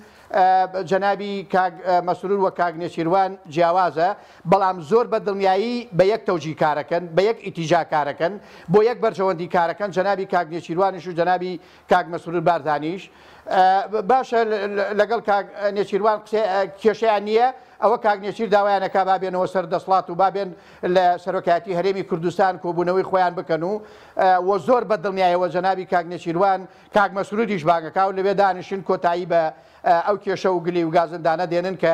S1: جەنابی کاک مەسرور و کاک نێچیروان جیاوازە بەڵام زۆر بە دڵنیایی بە یەک تەوجی کارەکەن بە یەک ئیتیجا کارەکەن بۆ یەک بەرژەوەندی کارەکەن جەنابی کاک نێچیروانیش و جەنابی کاک مەسرور بارزانیش باشە لەگەڵ کاک نێچیروان کێشەیان نییە ئەوە کاک نێچیر داوایانەکە بابێنەوە سەر دەسڵات و بابێن لە سەرۆکایەتی هەرێمی کوردستان کۆبوونەوەی خۆیان بکەن و زۆر بە دڵنیایەوە جەنابی کاک نێچیروان کاک مەسروریش باگەکا و لەوێ دانیشن کۆتایی بە ئەو کێشە و گلی و گازندانە دێنن کە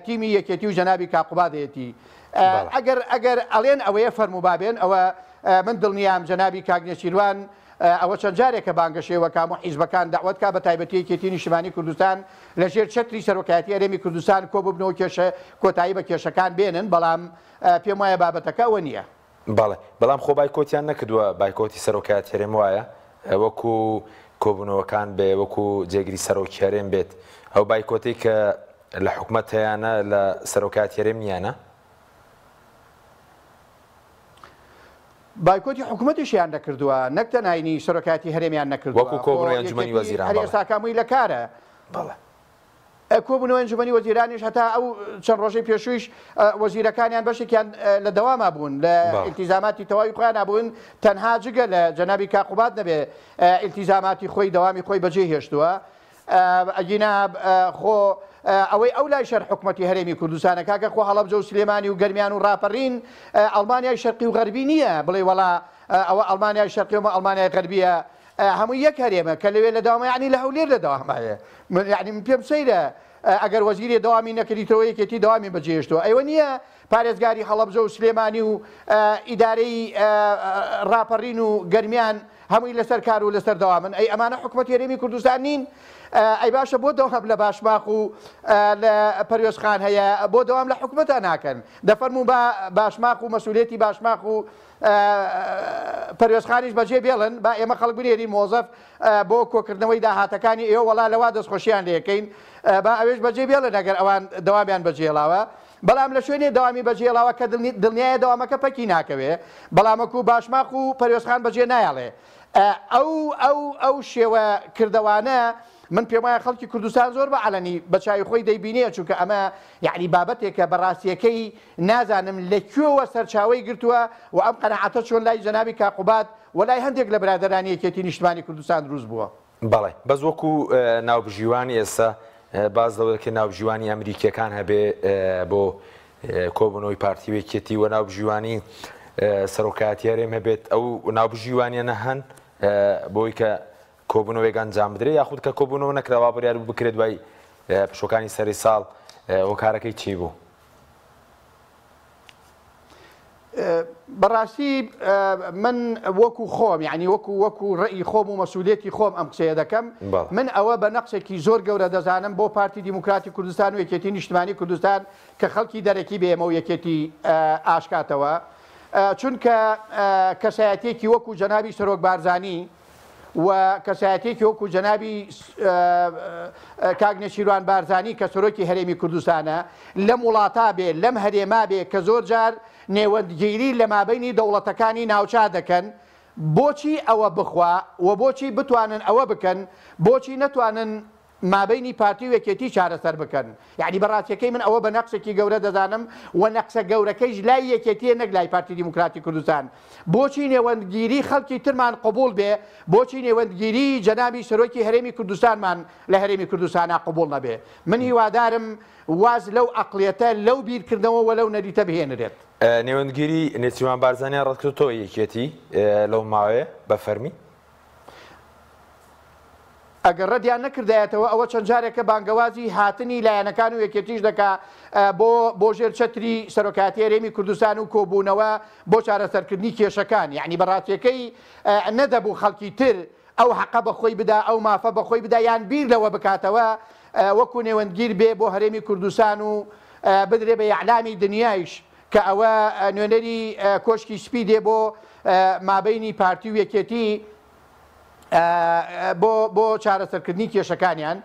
S1: تیمی یەکێتی و جەنابی کاک قوبادەتی ئەگەر ئەڵێن ئەوەیە فەرموو بابێن ئەوە من دڵنیام جەنابی کاک نێچیروان ئەوە چەند جارێکە بانگەشێوە کام و حیزبەکان داوت کا بە تایبەتی یەکێتی نیشتیمانی کوردستان لەژێر چەتری سەرۆکایەتی هەرێمی کوردستان کۆ ببنەوە کێشە کۆتایی بە کێشەکان بێنن بەڵام پێم وایە بابەتەکە ئەوە نییە.
S2: بەڵام خۆ بایکۆتیان نەکردووە بایکۆتی سەرۆکایەتی هەرێم وایە وەکو کۆبوونەوەکان بێ وەکو جێگیری سەرۆکی هەرێم بێت ئەو بایکۆتی کە لە حکوومەت هەیەە لە سەرۆکایەتی هەرێم نیانە؟
S1: بایکۆتی حکوومەتیشیان نەکردووە نەک تەنهایی سەرۆکایەتی هەرێمیان نەکردووە
S2: وەکو کۆبوونەوەی ئەنجومەنی وەزیران
S1: هەر کامووی لە کارە کۆبوونەوەی ئەنجومەنی وەزیرانیش هەتا ئەو چەند ڕۆژەی پێشوویش وەزیرەکانیان بەشێکیان لە دەواما بوون لە ئیلتیزاماتی تەواوی خۆیان بوون تەنها جگە لە جەنابی کاک قوباد نەبێ ئیلتیزاماتی خۆی دەوامی خۆی بەجێ هێشتووە ئەگینا خۆ ئەوەی ئەو لای شەر حکوومەتی هەرێمی کوردستانە کاکە خۆ هەڵەبجە و سلێمانی و گەرمیان و ڕاپەڕین ئەڵمانیای شەرقی و غەربی نییە بڵێ وەڵا ئەوە ئەڵمانیای شەرقی و ئەڵمانیای غەربیە هەموو یەک هەرێمە کە لەوێ لە داوامە یعنی لە هەولێر لە داوامایە یعنی من پێم سەیرە ئەگەر وەزیری داوامی نەکردیتەوە یەکێتی داوامی بەجێهێشتووە ئەوە نییە پارێزگاری هەڵەبجە و سلێمانی و ئیدارەی ڕاپەڕین و گەرمیان هەمووی لەسەر کار و لەسەر داوامن ئەی ئەمانە حکوومەتی هەرێمی کوردستان نین ئەی باشە بۆ دەوام لە باشماق و لە پەروێزخان هەیە بۆ دەوام لە حکوومەتە ناکەن دەفەرموو بە باشماق و مەسئولێتی باشماق و پەروێزخانیش بەجێ بێڵن با ئێمە خەڵک بنێرین مۆزەف بۆ کۆکردنەوەی داهاتەکانی ئێوە وەڵا لەوا دەستخۆشییان لەکەین با ئەوێش بەجێ بێڵن ئەگەر ئەوان دەوامیان بەجێڵاوە بەڵام لە شوێنێ داوامی بەجێڵاوە کە دڵنیایە دەوامەکە پەکی ناکەوێ بەڵامەکو باشماق و پەروێزخان بەجێ نایڵێ ئەو شێوە کردەوانە من پێم وایە خەڵکی کوردستان زۆر بە عەلەنی بە چاوی خۆی دەیبینێ چونکە ئەمە یعنی بابەتێکە بەڕاستیەکەی نازانم لەکوێوە سەرچاوەی گرتووە و ئەم قەنەعەتە چۆن لای جەنابی کاک قوباد و لای هەندێک لە برادەرانی یەکێتی نیشتیمانی کوردستان دروست بووە.
S2: بەڵێ بەس وەکو ناوبژیوانی ئێستا باز دەوڵەکە ناوبژیوانی ئەمریکیەکان هەبێ بۆ کۆبوونەوەی پارتی یەکێتی و ناوبژیوانی سەرۆکایەتی هەرێم هەبێت ئەو ناوبژیوانیانە هەن بۆی کە کۆبوونەوەیەک ئەنجام بدرێت یاخود کە کۆبوونەوە نەکراوە بڕیار بکرێت دوای پشۆکانی سەری ساڵ هۆکارەکەی چی بوو؟
S1: بەڕاستی من وەکو خۆم یعنی وەکو ڕێی خۆم و مەسئولێتی خۆم ئەم قسەیە دەکەم من ئەوە بە نەقسێکی زۆر گەورە دەزانم بۆ پارتی دیموکراتی کوردستان و یەکێتی نیشتیمانی کوردستان کە خەڵکی دەرەکی بێمە و یەکێتی ئاشکاتەوە چونکە کەسایەتێکی وەکو جەنابی سەرۆک بارزانی و کەسایەتێکی وەکو جەنابی کاک نێچیروان بارزانی کە سەرۆکی هەرێمی کوردستانە لەم وڵاتە بێ لەم هەرێما بێ کە زۆر جار نێوەندگیری لە مابەینی دەوڵەتەکانی ناوچا دەکەن بۆچی ئەوە بخوا و بۆچی بتوانن ئەوە بکەن بۆچی نەتوانن مابینی پارتی و یەکێتی چارەسەر بکەن یعنی بەڕاستیەکەی من ئەوە بە نەقسێکی گەورە دەزانم و نەقسە گەورەکەیش لای یەکێتیە نەک لای پارتی دیموکراتی کوردستان بۆچی نێوەندگیری خەڵکی ترمان قبول بێ بۆچی نێوەندگیری جەنابی سەرۆکی هەرێمی کوردستانمان لە هەرێمی کوردستانە قبول نەبێ من هیوادارم واز لەو عەقڵیەتە لەو بیرکردنەوە و لەو نەریتە بهێنرێت
S2: نێوەندگیری نێچیروان بارزانیان ڕەتکردەوە یەکێتی لەو ماوەیە بەفەرمی
S1: ئەگەر ڕەتیان نەکردایەتەوە ئەوە چەند جارێکە بانگەوازی هاتنی لایەنەکان و یەکێتیش دەکا بۆ ژێر چەتری سەرۆکاتی هەرێمی کوردستان و کۆبوونەوە بۆ چارەسەرکردنی کێشەکان یعنی بەڕاستیەکەی نەدەبوو خەڵکی تر ئەو حەقە بەخۆی بدا ئەو مافە بەخۆی بدا یان بیر لەوە بکاتەوە وەکو نێوەندگیر بێ بۆ هەرێمی کوردستان و بدرێ بە یعلامی دنیایش کە ئەوە نوێنەری کۆشکی سپی دێ بۆ مابینی پارتی و یەکێتی بۆ چارەسەرکردنی کێشەکانیان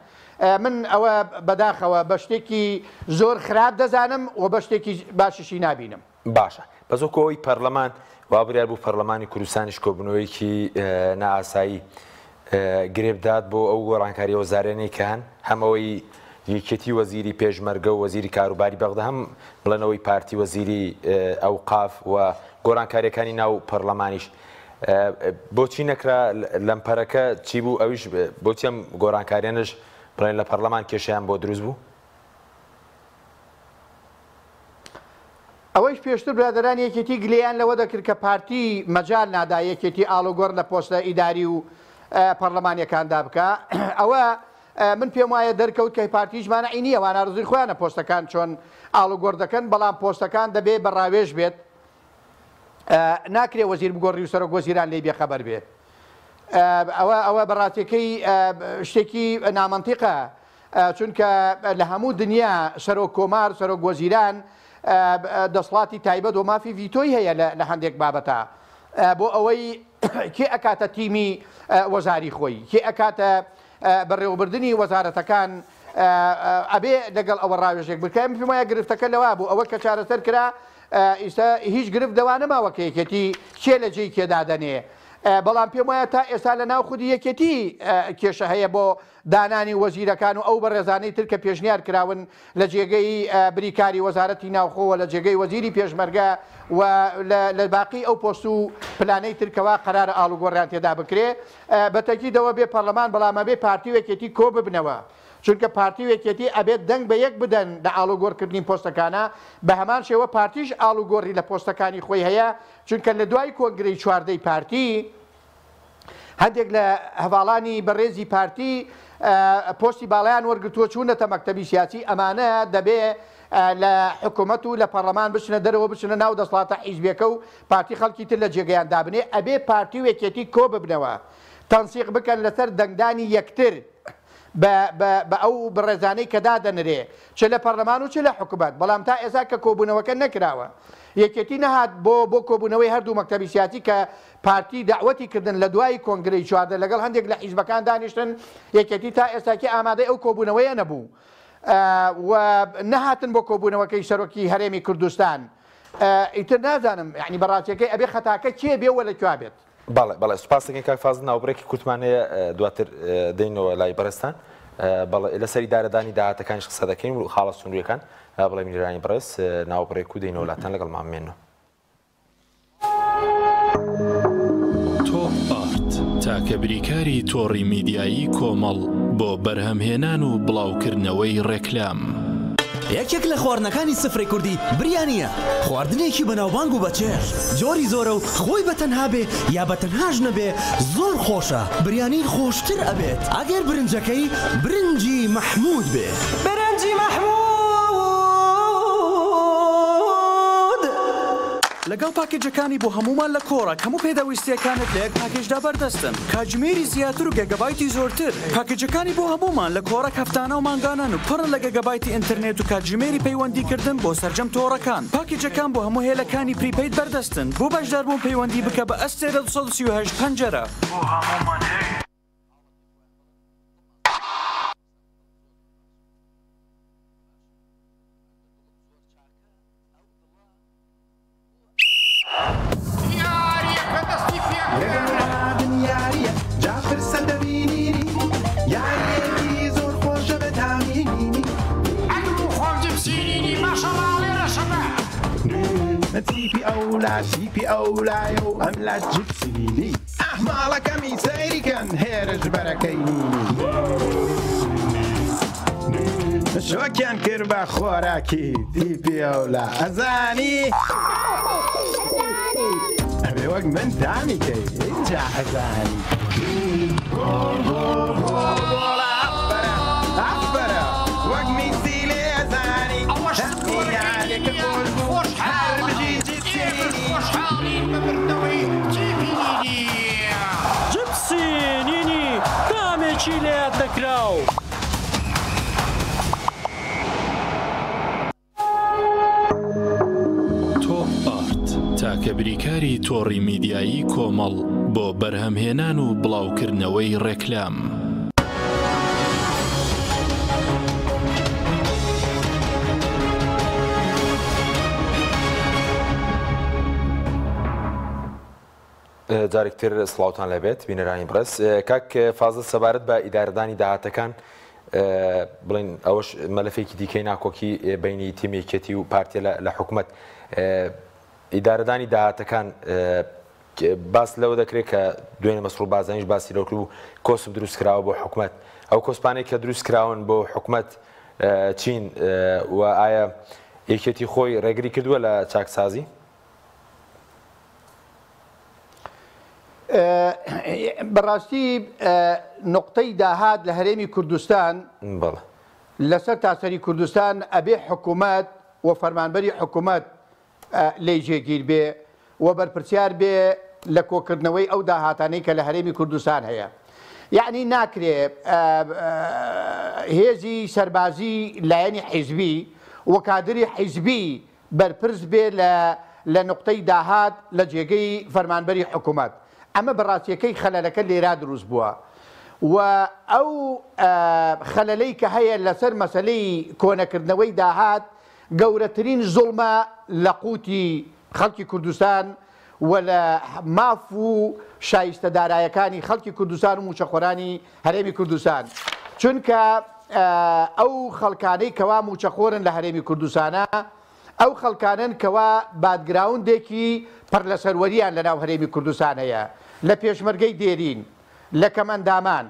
S1: من ئەوە بەداخەوە بە شتێکی زۆر خراپ دەزانم و بە شتێکی باششی نابینم
S2: باشە بەزۆکەوەی پەرلەمان وابریار بوو پەرلەمانی کوردستانیش کۆبنەوەیکی نائاسایی گرێبدات بۆ ئەو گۆڕانکاریە وەزارێنەی کە هەن هەمەوەی یەکێتی وەزیری پێشمەرگە و وەزیری کاروباری بەغدە هەم بڵێنەوەی پارتی وەزیری ئەوقاف و گۆڕانکاریەکانی ناو پەرلەمانیش بۆچی نەکرا لەمپەرەکە چی بوو ئەویش بۆچی ئەم گۆڕانکاریانش بڵێن لە پەرلەمان کێشەیان بۆ دروست بوو
S1: ئەوەیش پێشتر برادەران یەکێتی گلەیان لەوە دەکرد کە پارتی مەجال نادا یەکێتی ئاڵوگۆڕ لە پۆستە ئیداری و پەرلەمانیەکاندا بکە ئەوە من پێم وایە دەرکەوت کە پارتیژمانە عینیە وانە ڕزی خۆیانە پۆستەکان چۆن ئاڵوگۆڕ دەکەن بەڵام پۆستەکان دەبێ بەڕاوێژ بێت ناکرێ وەزیر بگۆڕی و سەرۆک وەزیران لێی بێخەبەر بێ ئەوە بەڕاستیەکەی شتێکی نامەنتیقە چونکە لە هەموو دنیا سەرۆک کۆمار سەرۆک وەزیران دەسڵاتی تایبەت و مافی ڤیتۆی هەیە لە هەندێک بابەتە بۆ ئەوەی کێ ئەکاتە تیمی وەزاری خۆی کێ ئەکاتە بەڕێوەبردننی وەزارەتەکان ئەبێ لەگەڵ ئەوە ڕاوێژێک بکەم پێم وایە گرفتەکە لەوا بوو ئەوە کە چارەسەر کرا ئێستا هیچ گرفت دەوانەماوە کە یەکێتی کێ لە جێی کێدادەنێ بەڵام پێم وایە تا ئێستا لە ناو خودی یەکێتی کێشە هەیە بۆ دانانی وەزیرەکان و ئەو بەڕێزانەی تر کە پێشنیار کراون لە جێگەی بریکاری وەزارەتی ناوخۆوە لە جێگەی وەزیری پێشمەرگە و لە باقی ئەو پۆست و پلانەی ترکەوە قەرارە ئاڵوگۆڕیان تێدا بکرێ بەتەکیدەوە بێ پەرلەمان بەڵامە بێ پارتی و یەکێتی کۆ ببنەوە چونکە پارتی و یەکێتی ئەبێت دەنگ بە یەک بدەن لە ئاڵوگۆڕکردنی پۆستەکانە بە هەمان شێوە پارتیش ئاڵوگۆڕی لە پۆستەکانی خۆی هەیە چونکە لە دوای کۆنگرەی چواردەی پارتی هەندێک لە هەواڵانی بەڕێزی پارتی پۆستی باڵیان وەرگتووە چوونەتە مەکتەبی سیاسی ئەمانە دەبێ لە حکوومەت و لە پەرلەمان بچنە دەرەوە بچنە ناو دەسڵاتە حیزبیەکە و پارتی خەڵکی تر لە جێگەیان دابنێ ئەبێ پارتی و یەکێتی کۆ ببنەوە تەنسیق بکەن لەسەر دەنگدانی یەکتر بە ئەو بڕێزانەی کە دادەنرێ چ لە پەرلەمان و چ لە حکوومەت بەڵام تا ئێستا کە کۆبوونەوەکە نەکراوە یەکێتی نەهات بۆ کۆبوونەوەی هەردوو مەکتەبی سیاسی کە پارتی داوەتی کردن لە دوای کۆنگرەی چواردە لەگەڵ هەندێک لە حیزبەکان دانیشتن یەکێتی تا ئێستاکی ئامادەی ئەو کۆبوونەوەیە نەبوو و نەهاتن بۆ کۆبوونەوەکەی سەرۆکی هەرێمی کوردستان ئیتر نازانم یعنی بەڕاستیەکەی ئەبێ خەتاکە کێ بێ وە لەکوێ بێت
S2: بەڵێ سوپاسەکەی کاک فازڵ ناوبڕێکی کوتمانەیە دواتر دەینەوە لای بەڕێستان لەسەری دارەدانی داهاتەکانیش قسە دەکەین و خاڵە سنووریەکان بڵێ میرانی بەڕێز ناوبڕێک و دەینەوە لاتان لەگەڵ مامێنەوە
S3: تۆپ ئارت تاکە بریکاری تۆڕی میدیایی کۆمەڵ بۆ بەرهەمهێنان و بڵاوکردنەوەی ڕێکلام
S4: یەکێک لە خواردنەکانی سفرەی کوردی بریانیە خواردنێکی بەناوبانگ و بەچێژ جۆری زۆرە و خۆی بەتەنها بێ یا بەتەنهاش نەبێ زۆر خۆشە بریانی خۆشتر ئەبێت ئەگەر برنجەکەی برنجی مەحموود بێ برنجی مەحموود لەگەڵ پاکێجەکانی بۆ هەمومان لە کۆڕە هەموو پێداویستیەکانت لە یەک پاکێجدا بەردەستن کاتژمێری زیاتر و گەگەبایتی زۆرتر پاکێجەکانی بۆ هەمومان لە کۆڕە هەفتانە و مانگانان و پڕن لە گەگەبایتی ئینترنێت و کاتژمێری پەیوەندیکردن بۆ سەرجەم تۆڕەکان پاکێجەکان بۆ هەموو هێلەکانی پریپەید بەردەستن بۆ بەشداربوون پەیوەندی بکە بە ئەستێرە 238 پەنجەرە بۆ هەمومان
S5: ئەولا سیپی ئەولایە و ئەم لا جپسیلی ئەحماڵەکەمی سەیریکەن هێرش بەرەکەینی شۆکیان کرد بە خۆراکی دیپی ئەولا ئەزانی ئەبێ وەک من تامی کەی اینجا ئەزانی ئەفبەرە وەک میسی لێ ئەزانی ئەوەشتیانێکە خۆش بوو هەر بژی جپسینی خۆشحاڵین ببردنەوەی جپینی
S6: جپسینینی دامێکی لێت دەکراو
S3: تاکە بریکاری تۆڕی میدیایی کۆمەڵ بۆ بەرهەمهێنان و بڵاوکردنەوەی ڕێکلام.
S2: جارێکتر سڵاوتان لەبێت بینەرانی بڕست کاک فازڵ سەبارەت بە ئیدارەدانی داهاتەکان بڵین ئەوەش مەلەفێکی دیکەی ناکۆکی بینی تیمێکێتی و پارتیە لە حکوومەت ئیدارەدانی داهاتەکان باس لەوە دەکرێت کە دوێنێ مەسڕوڵ بازانیش باسی لەوکرد و کۆسب دروست کراوە بۆ حکوومەت ئەو کۆسپانێک کە دروست کراون بۆ حکوومەت چین و ئایا یەکێتی خۆی ڕێگری کردووە لە چاکسازی؟
S1: بەڕاستی نقطەی داهات لە هەرێمی کوردستان لەسەر تاسەری کوردستان ئەبێ حکوومەت و فەرمانبەری حکوومەت لێی جێگیر بێ و بەرپرسیار بێ لە کۆکردنەوەی ئەو داهاتانەی کە لە هەرێمی کوردستان هەیە. یعنی ناکرێ هێزی سەربازی لایەنی حیزبی و کادری حیزبی بەرپرس بێ لە نقطەی داهات لە جێگەی فەرمانبەری حکوومەت. ئەمە بەڕاستیەکەی خەلەلەکە لێرا دروست بووە و ئەو خەلەلەی کە هەیە لەسەر مەسەلەی کۆنەکردنەوەی داهات گەورەترین زوڵمە لە قوتی خەڵکی کوردستان و لە ماف و شایستە دارایەکانی خەڵکی کوردستان و موچەخۆرانی هەرێمی کوردستان چونکە ئەو خەڵکانەی کەوا موچەخۆرن لە هەرێمی کوردستانە ئەو خەڵکانن کەوا بادگراوندێکی پڕ لە سەروەریان لە ناو هەرێمی کوردستان هەیە لە پێشمەرگەی دێرین لە کەمەندامان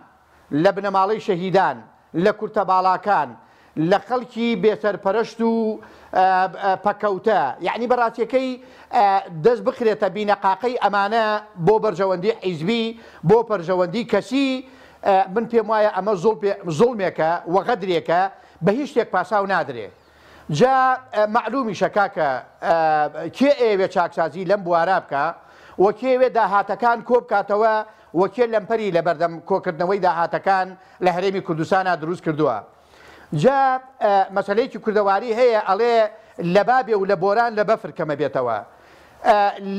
S1: لە بنەماڵەی شەهیدان لە کورتە باڵاکان لە خەڵکی بێسەرپەرشت و پەکەوتە یعنی بەڕاستیەکەی دەست بخرێتە بینەقاقەی ئەمانە بۆ بەرژەوەندی حیزبی بۆ پەرژەوەندی کەسی من پێم وایە ئەمە زوڵمێکە و غەدرێکە بە هیچ شتێک پاساو نادرێ. جا معلومی شەکاکە کێ ئێوێ چاکسازی لەم بوارە بکە و کێوێ داهاتەکان کۆ بکاتەوە وەکێ لەمپەری لە بەردەم کۆکردنەوەی داهاتەکان لە هەرێمی کوردستانە دروست کردووە. جا مەسەلەیەکی کوردەواری هەیە ئەڵێ لە بابێ و لە بۆران لە بەفر کەمە بێتەوە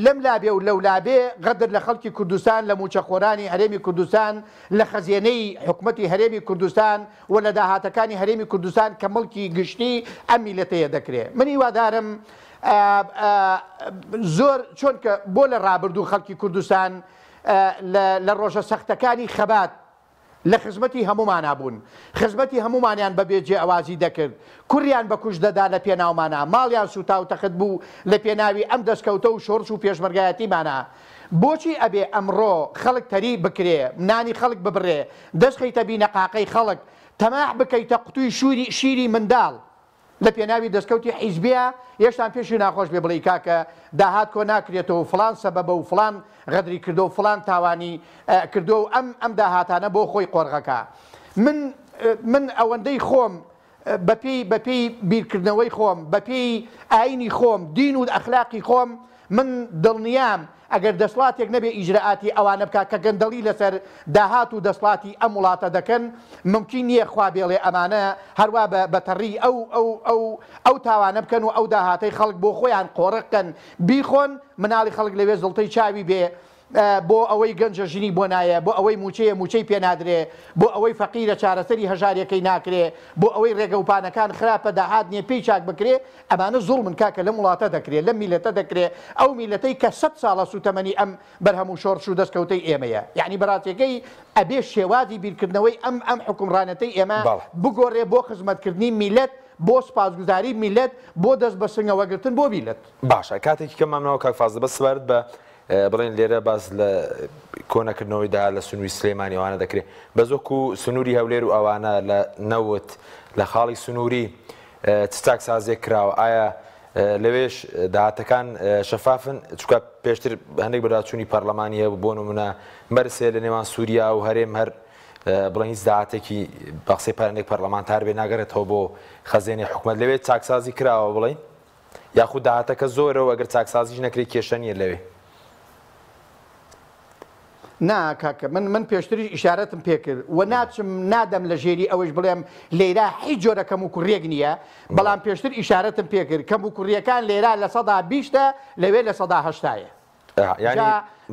S1: لەم لابێ و لەو لابێ غەدر لە خەڵکی کوردستان لە موچەخۆرانی هەرێمی کوردستان لە خەزیێنەی حکوومەتی هەرێمی کوردستان و لە داهاتەکانی هەرێمی کوردستان کە مڵکی گشتی ئەم میلەتەیە دەکرێت. منی وادارم زۆر چۆنکە بۆ لە ڕابردوو خەڵکی کوردستان لە ڕۆژە سەختەکانی خەبات لە خزمەتی هەمومان بوون خزمەتی هەمومانیان بە بێجێ ئەوازی دەکرد کوڕیان بە کوش دەدا لە پێناومانە ماڵیان سوتا و تەخت بوو لە پێناوی ئەم دەستکەوتە و شۆرش و پێشمەرگایەتیمانە. بۆچی ئەبێ ئەمڕۆ خەڵک تەری بکرێ نانی خەڵک ببڕێ دەستخەیتە بینەقاقەی خەڵک تەماح بکەیتە قوتووی شیری منداڵ لە پێناوی دەستکەوتی حیزبیە یەشتان پێشی ناخۆش بێ بڵێ کاکە داهات کۆ ناکرێتەوە فلان سەبەبە و فلان غەدری کردو و فلان تاوانی کردو و ئەم داهاتانە بۆ خۆی قۆرغەکە. من ئەوەندەی خۆم بەپێی بیرکردنەوەی خۆم بەپێی ئاینی خۆم دین و ئەخلاقی خۆم من دڵنیام ئەگەر دەسڵاتێک نەبێ ئیجرعاتی ئەوانە بکات کە گەندەڵی لەسەر داهات و دەسڵاتی ئەم وڵاتە دەکەن ممکن نییە خوا بێڵێ ئەمانە هەروە بەتەڕی ئەو تاوانە بکەن و ئەو داهاتەی خەڵک بۆ خۆیان قۆڕەکەن بیخۆن مناڵی خەڵک لەوێ زڵتەی چاوی بێ بۆ ئەوەی گەنجە ژنی بۆ نایە بۆ ئەوەی موچەی پێ نادرێ بۆ ئەوەی فەقیرە چارەسەری هەژارەکەی ناکرێ بۆ ئەوەی ڕێگەوپانەکان خراپە داهات نییە پێی چاک بکرێ ئەمانە زوڵمن کاکە لەم وڵاتە دەکرێت لەم میلەتە دەکرێت ئەو میلەتەی کە 100 ساڵە سوتەمەنی ئەم بەرهەموو شۆڕش و دەستکەوتەی ئێمەیە. یعنی بەڕاتیەکەی ئەبێ شێوازی بیرکردنەوەی ئەم حکومڕانەتەی ئێمە بگۆڕێ بۆ خزمەتکردنی میلەت بۆ سپاسگوزاری میلەت بۆ دەست بە سنگەوەگرتن بۆ میلەت.
S2: باشە کاتێکی کەمامەوە کاک فازڵ بە سپارت بە بڵێن لێرە باس لە کۆنەکردنەوەیدا لە سنووری سلێمانی ئەوانە دەکرێت بە زۆکو سنووری هەولێر و ئەوانە لە نەوت لە خاڵی سنووری چاک سازێک کراوە ئایا لەوێش داهاتەکان شەفافن چکە پێشتر هەندێک بەراچوونی پەرلەمانی هەیە بۆ نمونە مەرسێ لە نێوان سووریا و هەرێم هەر بڵێن هیچ داهاتێکی بەقسەی پارێک پەرلەمانتار بێ ناگەرێتەوە بۆ خەزێنی حکوومەت لەوێت چاکسازی کراوە بڵێن یاخود داهاتەکە زۆرەوە ئەگەر چاکسازیش نەکرێت کێشە نیە لەوێ.
S1: نا کاکە من پێشتری ئیشارەتم پێکرد و ناچم نادەم لە ژێری ئەوەش بڵێم لێرا هیچ جۆرە کەم و کوڕێک نییە بەڵام پێشتر ئیشارەتم پێکرد کەم و کوڕیەکان لێرا لە 120 لەوێ لە 180.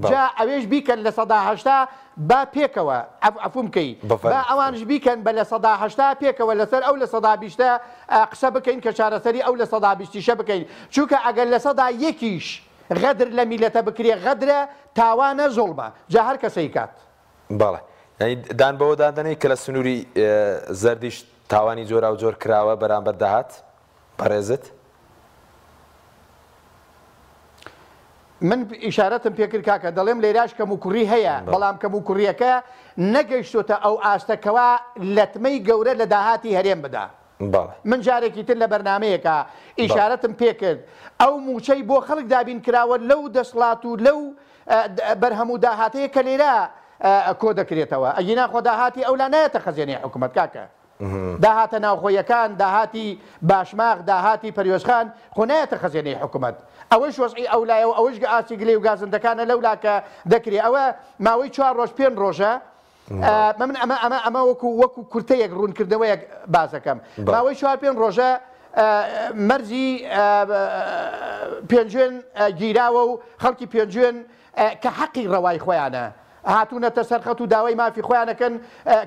S1: جا ئەوێش بیکەن لە 180 با پێکەوە ئەفوم بکەیت با ئەوانش بیکەن بە لە 180 پێکەوە لەسەر ئەو لە 120 قسە بکەین کە چارەسەری ئەو لە 120 بکەین چونکە ئەگەر لە 101 غەدر لە میلەتە بکرێ غەدرە تاوانە زۆڵمە جا هەر کەسەی کات.
S2: بەڵێ دان بەوە دادنەی کە لە سنووری زەردیش تاوانی جۆرا و جۆر کراوە بەرامبەر داهات بەڕێزت.
S1: من ئیشارەتم پێکرد کاکە دەڵێم لێراش کەم و کوڕی هەیە بەڵام کەم و کوڕیەکە نەگەیشتۆتە ئەو ئاستەکەوە لەتمەی گەورە لە داهاتی هەرێم بدا. من جارێکی تر لە بەرنامەیەکە ئیشارەتم پێکرد ئەو موچەی بۆ خەڵک دابین کراوە لەو دەسڵات و لەو بەرهەموو داهاتەیە کە لێرە کۆ دەکرێتەوە ئەگی ناخۆ داهاتی ئەولا نایەتە خەزیێنی حکوومەت کاکە داهاتە ناوخۆیەکان داهاتی باشماغ داهاتی پەریۆزخان خۆ نایەتە خەزیێنی حکوومەت ئەوەش وەزعی ئەولایە و ئەوەش ئاسی گلێ و گازندەکانە لەولا کە دەکرێت ئەوە ماوەی 4 ڕۆژ 5 ڕۆژە من ئەمە وەکو کورتەیەک ڕوونکردنەوەیەک باسەکەم ماوەی 4-5 ڕۆژە مەرجی پێنجێن گیراوە و خەڵکی پێنجێن کە حەقی ڕەوای خۆیانە هاتوونەتە سەرخەت و داوای مافی خۆیانەکەن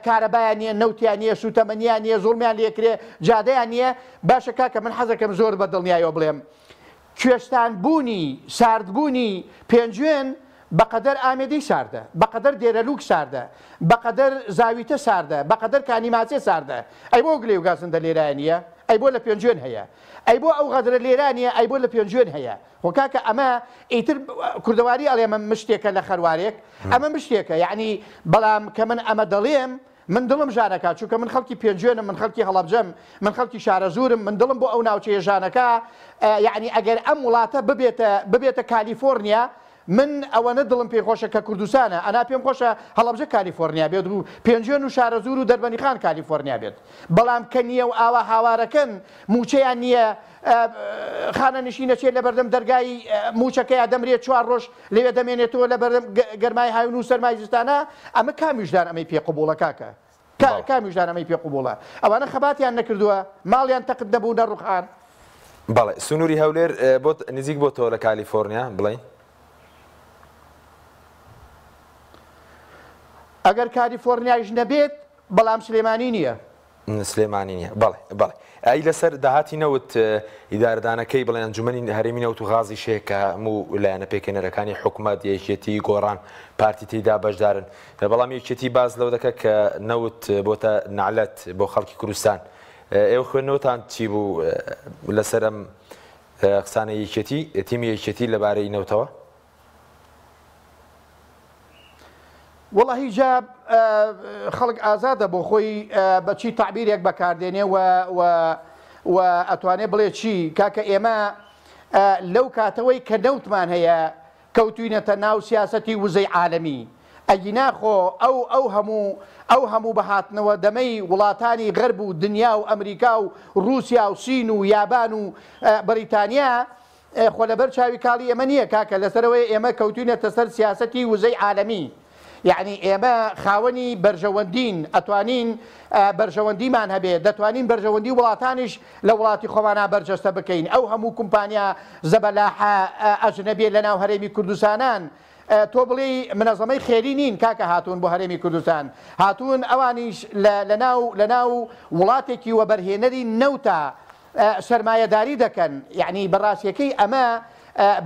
S1: کارەبایان نییە نەوتیان نییە سوتەمەنیان نییە زۆڵمیان لێکرێ جادەیان نییە باشە کاکە من حەزەکەم زۆر بە دڵنیایەوە بڵێم کوێستانبوونی ساردبوونی پێنجێن بەقەدەر ئامێدەی ساردە بەقەدەر دێرەلوک ساردە بەقەدەر زاویتە ساردە بەقەدەر کانیماچێ ساردە ئەی بۆ گلێ و گازندە لێرایە نییە ئەی بۆ لە پێنجێن هەیە ئەی بۆ ئەو غەدرە لێرانیە ئەی بۆ لە پێنجێن هەیە خۆ کاکە ئەمە ئیتر کوردەواری ئەڵێ من مشتێکە لە خەروارێک ئەمە مشتێکە یعنی بەڵام کە من ئەمە دەڵێم من دڵم ژانەکە چونکە من خەڵکی پێنجێنم من خەڵکی هەڵەبجەم من خەڵکی شارە زورم من دڵم بۆ ئەو ناوچەیە ژانەکە یعنی ئەگەر ئەم وڵاتە ببێتە کالیفۆرنیا من ئەوەنە دڵم پێی خۆشە کە کوردستانە ئەنا پێم خۆشە هەڵەبجە کالیفۆرنیا بێت و پێنجێن و شارە زور و دەربەنی خان کالیفۆرنیا بێت بەڵام کە نییە و ئاوا هاوارەکەن موچەیان نییە خانە نشینەچێت لە بەردەم دەرگای موچەکەیە دەمرێت 4 ڕۆژ لەوێ دەمێنێتەوە لە بەردەم گەرمای هاون و سەرمای زستانە ئەمە کامیشدان ئەمەی پێقبوڵە کاکە کامیشدان ئەمەی پێقبوڵە ئەوانە خەباتیان نەکردووە ماڵیان تەقت دەبوو نەڕوخان.
S2: بەڵێ سنووری هەولێر نزیک بۆ تۆ لە کالیفۆرنیا بڵێن
S1: ئەگەر کالیفۆرنیاش نەبێت بەڵام سلێمانی نییە
S2: سلێمانی نییە بەڵێ ئەی لەسەر داهاتی نەوت ئیدارەدانەکەی بڵێن ئەنجومەنی هەرێمی نەوت و غازی شەیە کە هەموو لایەنە پێکەنەرەکانی حکوومەت یەکێتی گۆڕان پارتی تێیدا بەشدارن بەڵام یەکێتی باز لەو دەکە کە نەوت بۆتە نعلەت بۆ خەڵکی کوردستان ئێوە خوێندنەوەتان چی بوو لەسەر ئەم قسانە یەکێتی تیمی یەکێتی لەبارەی نەوتەوە؟
S1: وەڵی جا خەڵک ئازادە بۆ خۆی بەچی تعبیرێک بەکاردێنێ و ئەتوانێ بڵێ چی کاکە ئێمە لەو کاتەوەی کە نەوتمان هەیە کەوتوینەتە ناو سیاسەتی وزەی عالەمی ئەگی ناخۆ ئەو هەموو بەهاتنەوە دەمەی وڵاتانی غەرب و دنیا و ئەمریکا و رووسیا و سین و یابان و بەریتانیا خۆ لەبەر چاوی کاڵی ئێمە نییە کاکە لەسەرەوەی ئێمە کەوتوینەتە سەر سیاسەتی وزەی عالەمی یعنی ئێمە خاوەنی بەرژەوەندین ئەتوانین بەرژەوەندیمان هەبێت دەتوانین بەرژەوەندی وڵاتانیش لە وڵاتی خۆمانە بەرجەستە بکەین ئەو هەموو کۆمپانیا زەبەلاحە ئەجنەبیە لە ناو هەرێمی کوردستانان تۆ بڵێ منەظەمەی خێری نین کاکە هاتوون بۆ هەرێمی کوردستان هاتوون ئەوانیش لە ناو وڵاتێکی وەبەرهێنەری نەوتە سەرمایەداری دەکەن یعنی بەڕاستیەکەی ئەمە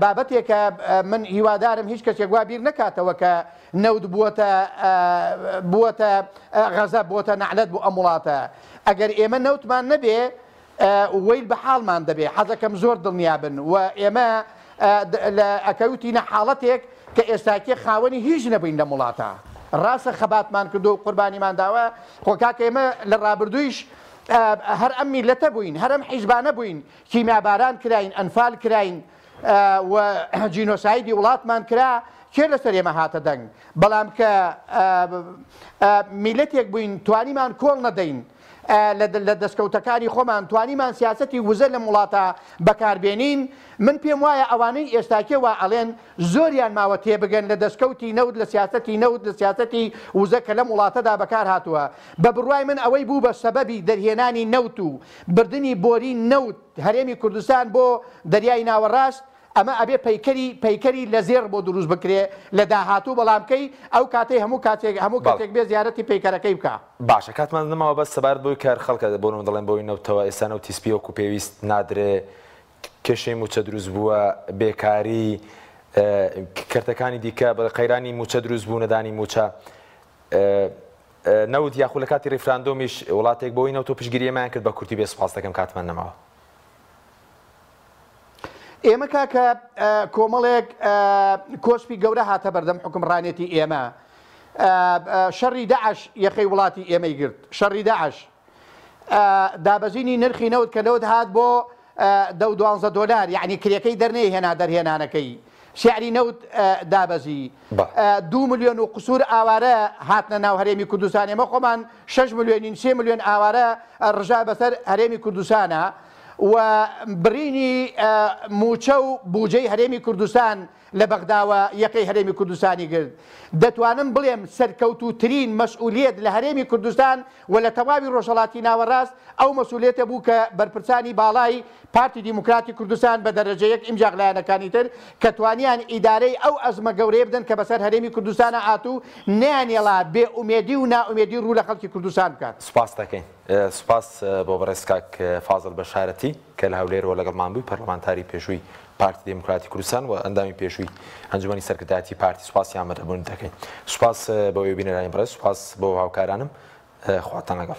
S1: بابەتێکە من هیوادارم هیچ کەسێک وا بیر نکاتەوە کە نەود بووەتە غەزە بۆتە نەعلەت بۆ ئەم وڵاتە ئەگەر ئێمە نەوتمان نەبێ ویل بە حاڵمان دەبێ حەزەکەم زۆر دڵنیابن و ئێمە ئەکەوتینە حاڵەتێک کە ئێستاکێ خاوەنی هیچ نەبووین لە وڵاتە ڕاستە خەباتمان کردو و قوربانیمان داوە خۆ کاکە ئێمە لە ڕابردوویش هەر ئەم میلەتە بووین هەر ئەم حیزبانە بووین کیمیاباران کراین ئەنفال کراین و جینۆسایدی وڵاتمان کرا کێ لەسەر ئێمە هاتە دەنگ بەڵام کە میلەتێک بووین توانیمان کۆڵ نەدەین لە دەستکەوتەکانی خۆمان توانیمان سیاسەتی وزە لە وڵاتە بەکاربێنین من پێم وایە ئەوانەی ئێستاکێوە ئەڵێن زۆریان ماوە تێبگەن لە دەستکەوتی نەوت لە سیاسەتی نەوت لە سیاسەتی وزە کە لەم وڵاتەدا بەکار هاتووە بە بڕوای من ئەوەی بوو بە سەبەبی دەرهێنانی نەوت و بردننی بۆری نەوت هەرێمی کوردستان بۆ دەریای ناوەڕاست ئەمە ئەبێ پەیکەری لە زێر بۆ دروست بکرێ لە داهاتوو بەڵامکەی ئەو کاتەی هەموو کاتێک بێ زیارەتی پەیکەرەکەی بکە
S2: باشە کاتمان نەماوە بەس سەبارەت بۆی کار خەڵکە بۆنەوە دەڵێن بۆی نەوتەوە ئێستا نەوتی سپیۆک و پێویست نادرێ کێشەی موچە دروست بووە بێکاری کەرتەکانی دیکە بە قەیرانی موچە دروست بوو نەدانی موچە نەوت یاخو لە کاتی ڕیفراندۆمیش وڵاتێک بۆی نەوت و پشگیریەمان کرد بە کورتی بێ سوپاس دەکەم کاتمان نەماوە
S1: ئێمە کاکە کۆمەڵێک کۆسپی گەورە هاتە بەردەم حکومڕانێتی ئێمە شەڕی داعش یەخەی وڵاتی ئێمەی گرت شەڕی داعش دابەزینی نرخی نەوت کە نەوت هات بۆ $12 یعنی کرێکەی دەرنەی هێنا دەرهێنانەکەی سیاری نەوت دابەزی 2 ملیۆن و قسوور ئاوارە هاتنە ناو هەرێمی کوردستان ئێمە خۆمان 6 ملیۆنین 3 ملیۆن ئاوارە ڕژا بەسەر هەرێمی کوردستانە و برینی موچە و بوجەی هەرێمی کوردستان لە بەغداوە یەقەی هەرێمی کوردستانی گرت دەتوانم بڵێم سەرکەوتوترین مەسئولیت لە هەرێمی کوردستان و لە تەواوی ڕۆژهەڵاتی ناوەڕاست ئەو مەسئولیتە بوو کە بەرپرسانی باڵای پارتی دیموکراتی کوردستان بە دەرەجەیەک ئیمجا لایەنەکانی تر کە توانیان ئیدارەی ئەو ئەزمە گەورەیە بدەن کە بەسەر هەرێمی کوردستانە هاتوو نەیانێڵا بێ ئومێدی و نائومێدی ڕوو لە خەڵکی کوردستان بکات
S2: سوپاس دەکەین سوپاس بۆ بەڕێز کاک فازڵ بەشارەتی کە لە هەولێرەوە لەگەڵمان بووی پەرلەمانتاری پێشووی پارتی دیموکراتی کوردستان و ئەندامی پێشووی ئەنجومەنی سەرکردایەتی پارتی سوپاسیان بەدەبوون دەکەین سوپاس بەوەی بینەرانی بەڕێز سوپاس بۆ هاوکارانم خواتان لەگەڵ